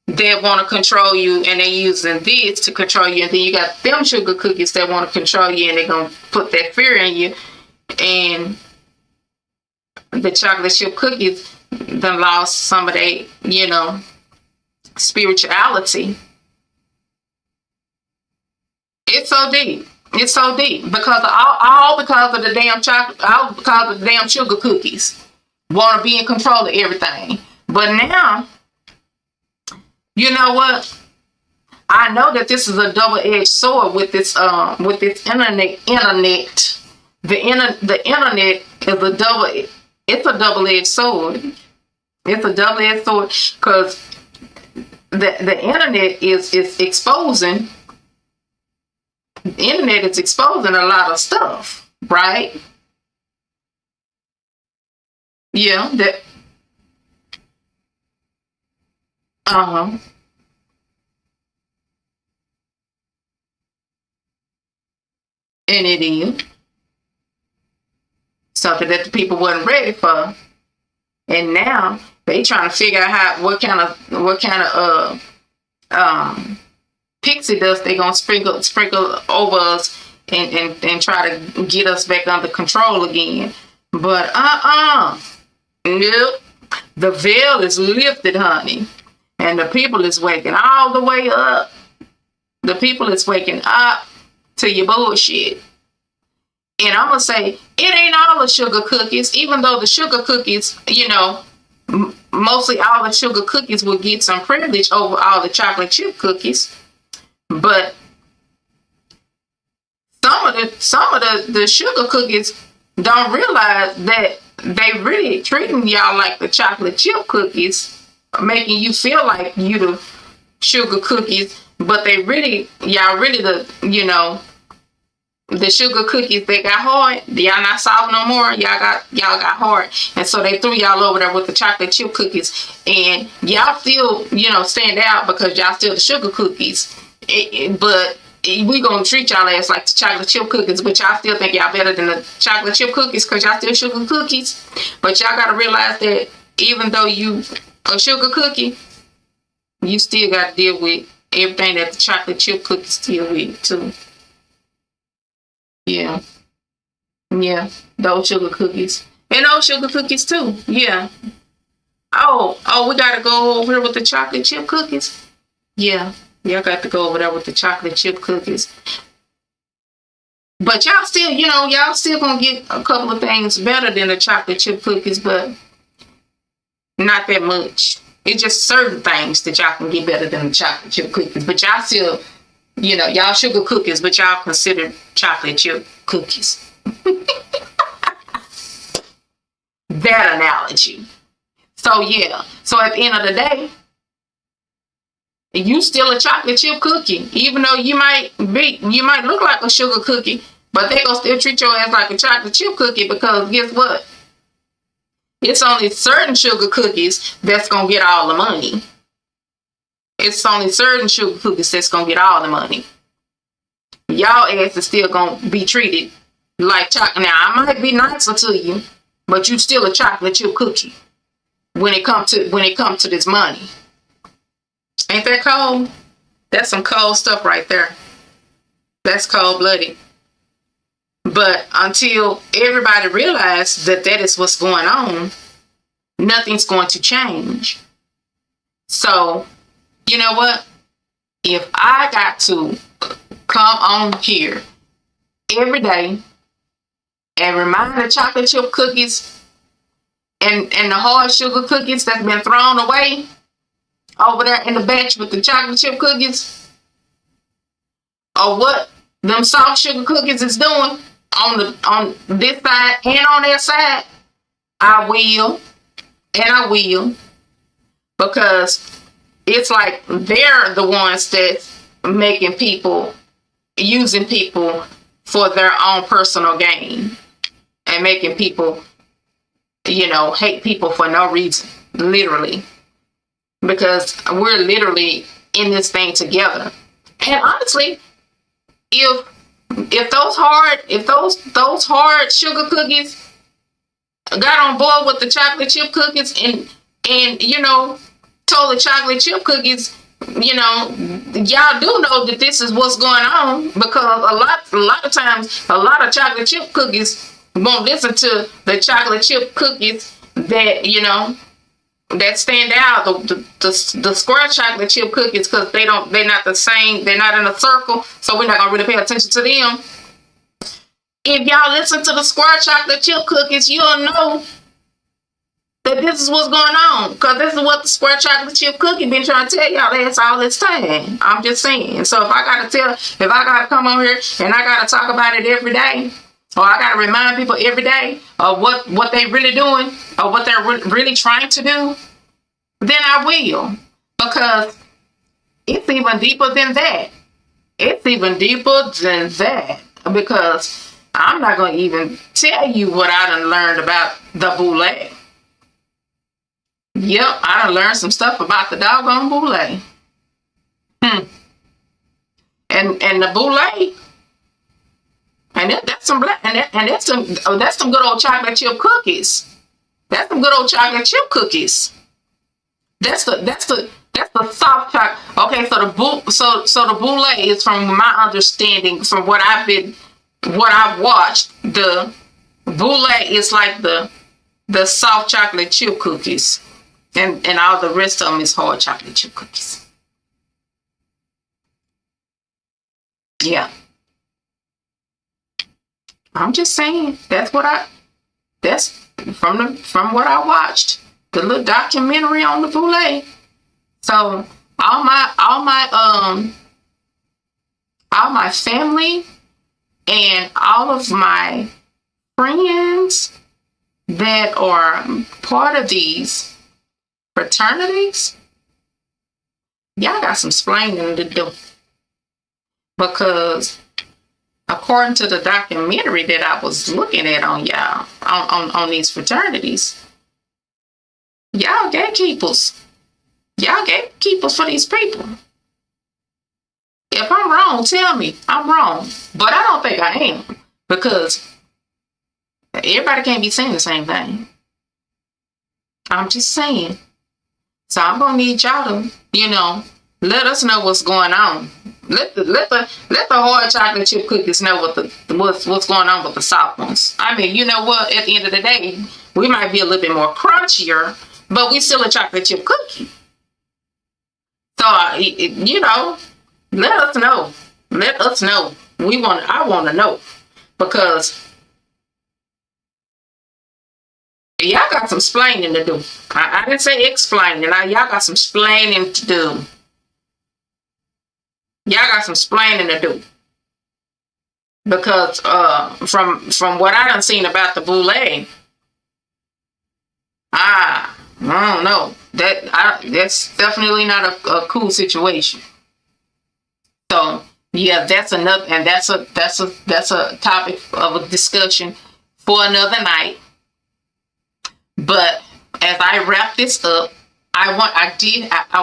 that want to control you, and they're using this to control you. And then you got them sugar cookies that want to control you, and they're going to put that fear in you. And the chocolate chip cookies done lost some of their, spirituality. It's so deep. It's so deep because all because of the damn chocolate, all because of the damn sugar cookies want to be in control of everything. But now, you know what? I know that this is a double-edged sword with this internet. The internet is it's a double-edged sword. It's a double-edged sword because the internet is exposing. The internet is exposing a lot of stuff, right? Yeah, that. And it is something that the people wasn't ready for, and now they trying to figure out what kind of pixie dust they gonna sprinkle over us and try to get us back under control again. But nope. The veil is lifted, honey. And the people is waking all the way up. The people is waking up to your bullshit. And I'm going to say, it ain't all the sugar cookies, even though the sugar cookies, mostly all the sugar cookies will get some privilege over all the chocolate chip cookies. But some of the sugar cookies don't realize that they really treating y'all like the chocolate chip cookies, making you feel like you the sugar cookies, but y'all really the sugar cookies, they got hard. Y'all not soft no more. Y'all got hard, and so they threw y'all over there with the chocolate chip cookies, and y'all still stand out because y'all still the sugar cookies. But we gonna treat y'all as like the chocolate chip cookies, but y'all still think y'all better than the chocolate chip cookies because y'all still sugar cookies. But y'all gotta realize that even though you a sugar cookie, you still gotta deal with everything that the chocolate chip cookies deal with too. Yeah, those sugar cookies and those sugar cookies too. Yeah. Oh, we gotta go over here with the chocolate chip cookies. Yeah. Y'all got to go over there with the chocolate chip cookies. But y'all still, y'all still gonna get a couple of things better than the chocolate chip cookies, but not that much. It's just certain things that y'all can get better than the chocolate chip cookies. But y'all still, y'all sugar cookies, but y'all consider chocolate chip cookies. That analogy. So yeah. So at the end of the day, you still a chocolate chip cookie, even though you might look like a sugar cookie, but they gonna still treat your ass like a chocolate chip cookie because guess what? It's only certain sugar cookies that's gonna get all the money. It's only certain sugar cookies that's gonna get all the money. Y'all ass is still gonna be treated like chocolate. Now I might be nicer to you, but you still a chocolate chip cookie when it comes to this money. Ain't that cold? That's some cold stuff right there. That's cold-blooded. But until everybody realizes that is what's going on, nothing's going to change. So, you know what? if I got to come on here every day and remind the chocolate chip cookies and the hard sugar cookies that's been thrown away over there in the batch with the chocolate chip cookies, or what them soft sugar cookies is doing on this side and on their side, I will. And I will. Because it's like they're the ones that's making people, using people for their own personal gain. And making people, hate people for no reason. Literally. Because we're literally in this thing together. And honestly, if those hard sugar cookies got on board with the chocolate chip cookies and told the chocolate chip cookies, y'all do know that this is what's going on, because a lot of times a lot of chocolate chip cookies won't listen to the chocolate chip cookies that that stand out, the square chocolate chip cookies, because they're not the same, they're not in a circle, so we're not gonna really pay attention to them. If y'all listen to the square chocolate chip cookies, you'll know that this is what's going on, because this is what the square chocolate chip cookie been trying to tell y'all that's all this time. I'm just saying. So if I gotta come on here and I gotta talk about it every day, or I gotta remind people every day of what they really doing, or what they're really trying to do, then I will. Because it's even deeper than that. It's even deeper than that. Because I'm not going to even tell you what I done learned about the boule. Yep, I done learned some stuff about the doggone boule. And the boule, and that's some good old chocolate chip cookies. That's some good old chocolate chip cookies. That's the soft chocolate. Okay, so the boule is, from my understanding, from what I've watched, the boule is like the soft chocolate chip cookies, and all the rest of them is hard chocolate chip cookies. Yeah, I'm just saying that's from what I watched, the little documentary on the boule. So all my family and all of my friends that are part of these fraternities, y'all got some explaining to do. Because according to the documentary that I was looking at on y'all, on these fraternities, y'all gatekeepers. Y'all gatekeepers for these people. If I'm wrong, tell me I'm wrong. But I don't think I am, because everybody can't be saying the same thing. I'm just saying. So I'm gonna need y'all to, let us know what's going on. Let the hard chocolate chip cookies know what's going on with the soft ones. I mean, you know what? At the end of the day, we might be a little bit more crunchier, but we still a chocolate chip cookie. So let us know. Let us know. I want to know, because y'all got some explaining to do. I didn't say explaining. Y'all got some explaining to do. Y'all got some explaining to do. Because from what I done seen about the boule, I don't know. That's definitely not a cool situation. So yeah, that's another, and that's a topic of a discussion for another night. But as I wrap this up, I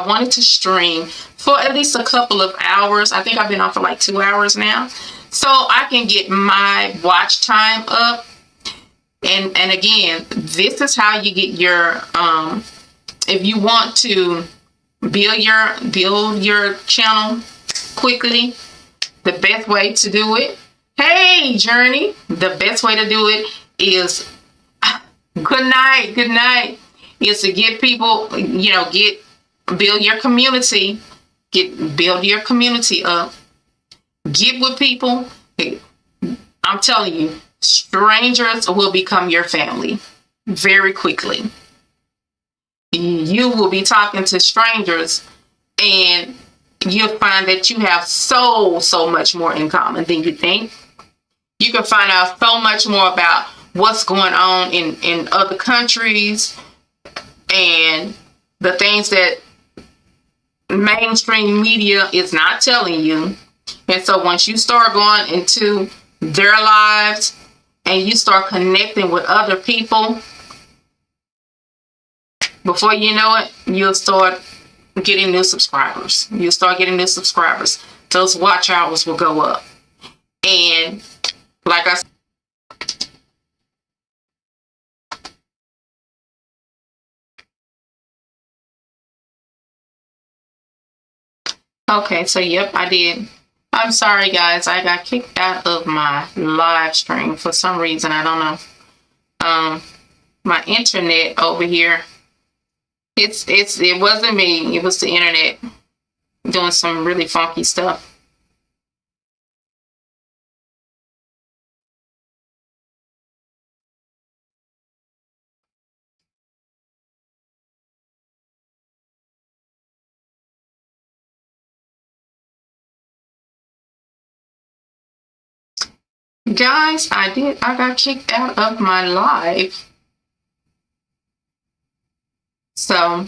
wanted to stream for at least a couple of hours. I think I've been on for like 2 hours now, so I can get my watch time up. And again, this is how you get your if you want to build your channel quickly. The best way to do it, hey Journey, the best way to do it is good night, is to get people, build your community build your community up. Get with people. I'm telling you, strangers will become your family very quickly. You will be talking to strangers and you'll find that you have so much more in common than you think. You can find out so much more about what's going on in other countries and the things that mainstream media is not telling you. And so once you start going into their lives and you start connecting with other people, before you know it, you'll start getting new subscribers. You'll start getting new subscribers. Those watch hours will go up. And like I said, okay, so yep, I did. I'm sorry, guys. I got kicked out of my live stream for some reason. I don't know. My internet over here. It wasn't me. It was the internet doing some really funky stuff. Guys, I got kicked out of my live. So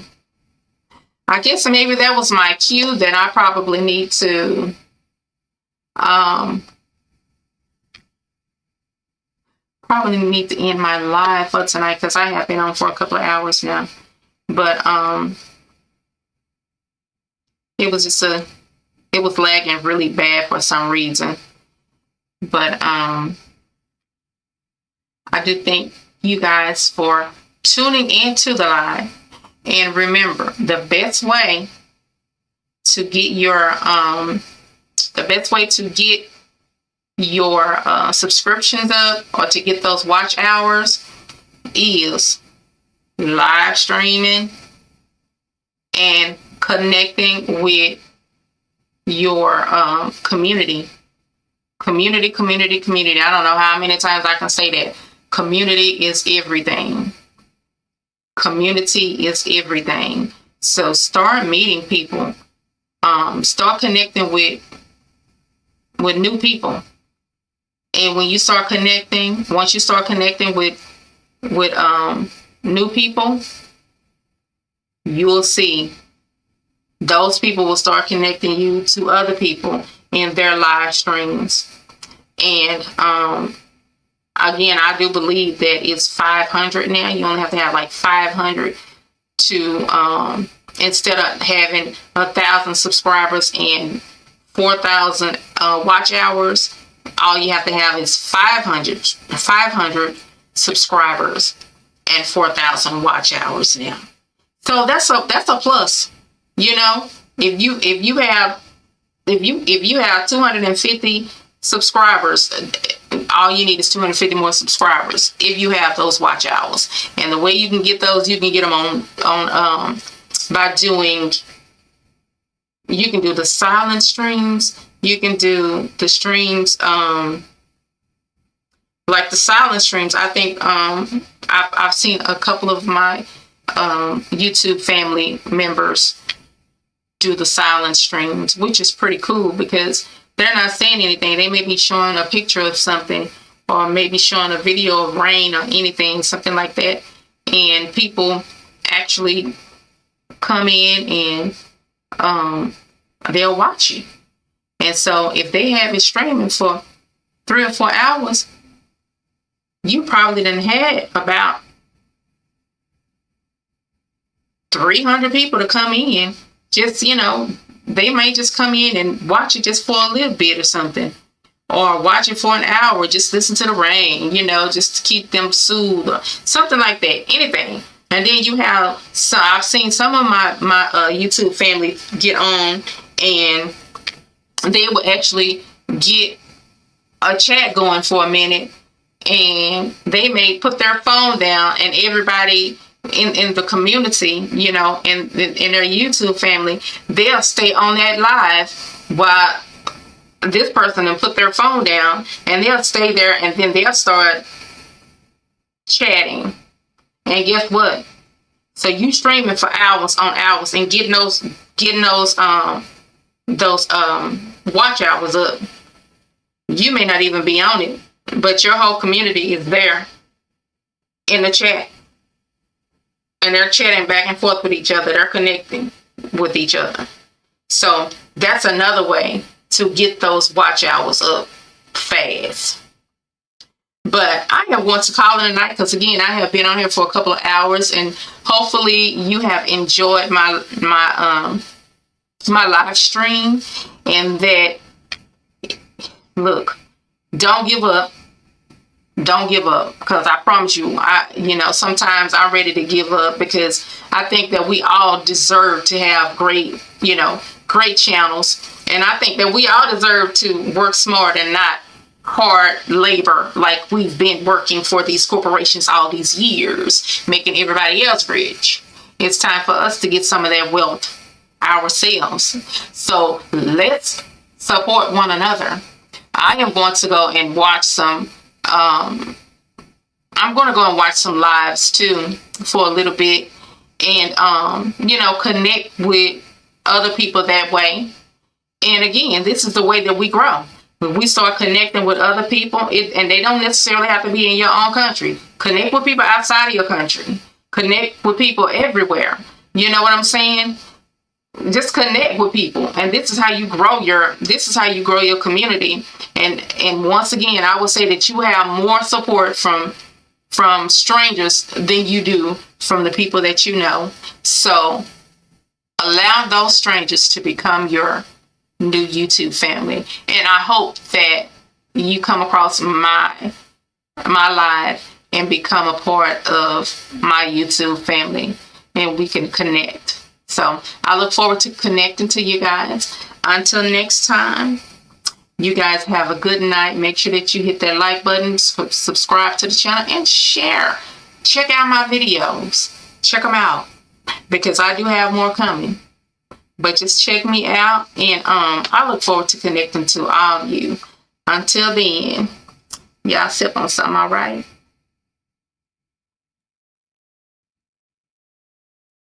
I guess maybe that was my cue that I probably need to end my live for tonight, because I have been on for a couple of hours now. But it was lagging really bad for some reason. But I do thank you guys for tuning into the live. And remember, the best way to get your subscriptions up, or to get those watch hours, is live streaming and connecting with your community. Community. I don't know how many times I can say that. Community is everything. Community is everything. So start meeting people. Start connecting with new people. And when you start connecting, once you start connecting with new people, you'll see those people will start connecting you to other people in their live streams. And again, I do believe that it's 500 now. You only have to have like 500 to instead of having 1,000 subscribers and 4,000 watch hours. All you have to have is 500 subscribers and 4,000 watch hours now. So that's a plus. You know, if you have 250 subscribers, all you need is 250 more subscribers if you have those watch hours. And the way you can get those, you can get them on by doing, you can do the silent streams. You can do the streams, like the silent streams. I think I've seen a couple of my YouTube family members do the silent streams, which is pretty cool because they're not saying anything. They may be showing a picture of something, or maybe showing a video of rain or anything, something like that. And people actually come in and they'll watch you. And so if they have it streaming for 3 or 4 hours, you probably done had about 300 people to come in. Just, you know, they may just come in and watch it just for a little bit or something. Or watch it for an hour, just listen to the rain, you know, just to keep them soothed or something like that, anything. And then you have, so I've seen some of my YouTube family get on and they will actually get a chat going for a minute, and they may put their phone down and everybody in the community, you know, in their YouTube family, they'll stay on that live while this person will put their phone down, and they'll stay there, and then they'll start chatting. And guess what? So you streaming for hours on hours and getting those watch hours up. You may not even be on it, but your whole community is there in the chat. And they're chatting back and forth with each other. They're connecting with each other. So that's another way to get those watch hours up fast. But I am going to call it a night, because again, I have been on here for a couple of hours, and hopefully you have enjoyed my live stream, and that, look, don't give up. Don't give up, because I promise you, sometimes I'm ready to give up, because I think that we all deserve to have great channels. And I think that we all deserve to work smart and not hard labor like we've been working for these corporations all these years, making everybody else rich. It's time for us to get some of that wealth ourselves. So let's support one another. I am going to go and watch some I'm going to go and watch some lives too for a little bit, and connect with other people that way. And again, this is the way that we grow. When we start connecting with other people, and they don't necessarily have to be in your own country. Connect with people outside of your country. Connect with people everywhere. You know what I'm saying? Just connect with people, and this is how you grow your community. And once again, I will say that you have more support from strangers than you do from the people that you know. So allow those strangers to become your new YouTube family. And I hope that you come across my live and become a part of my YouTube family, and we can connect. So I look forward to connecting to you guys. Until next time, you guys have a good night. Make sure that you hit that like button, subscribe to the channel, and share. Check out my videos. Check them out, because I do have more coming. But just check me out, and I look forward to connecting to all of you. Until then, y'all sip on something, all right?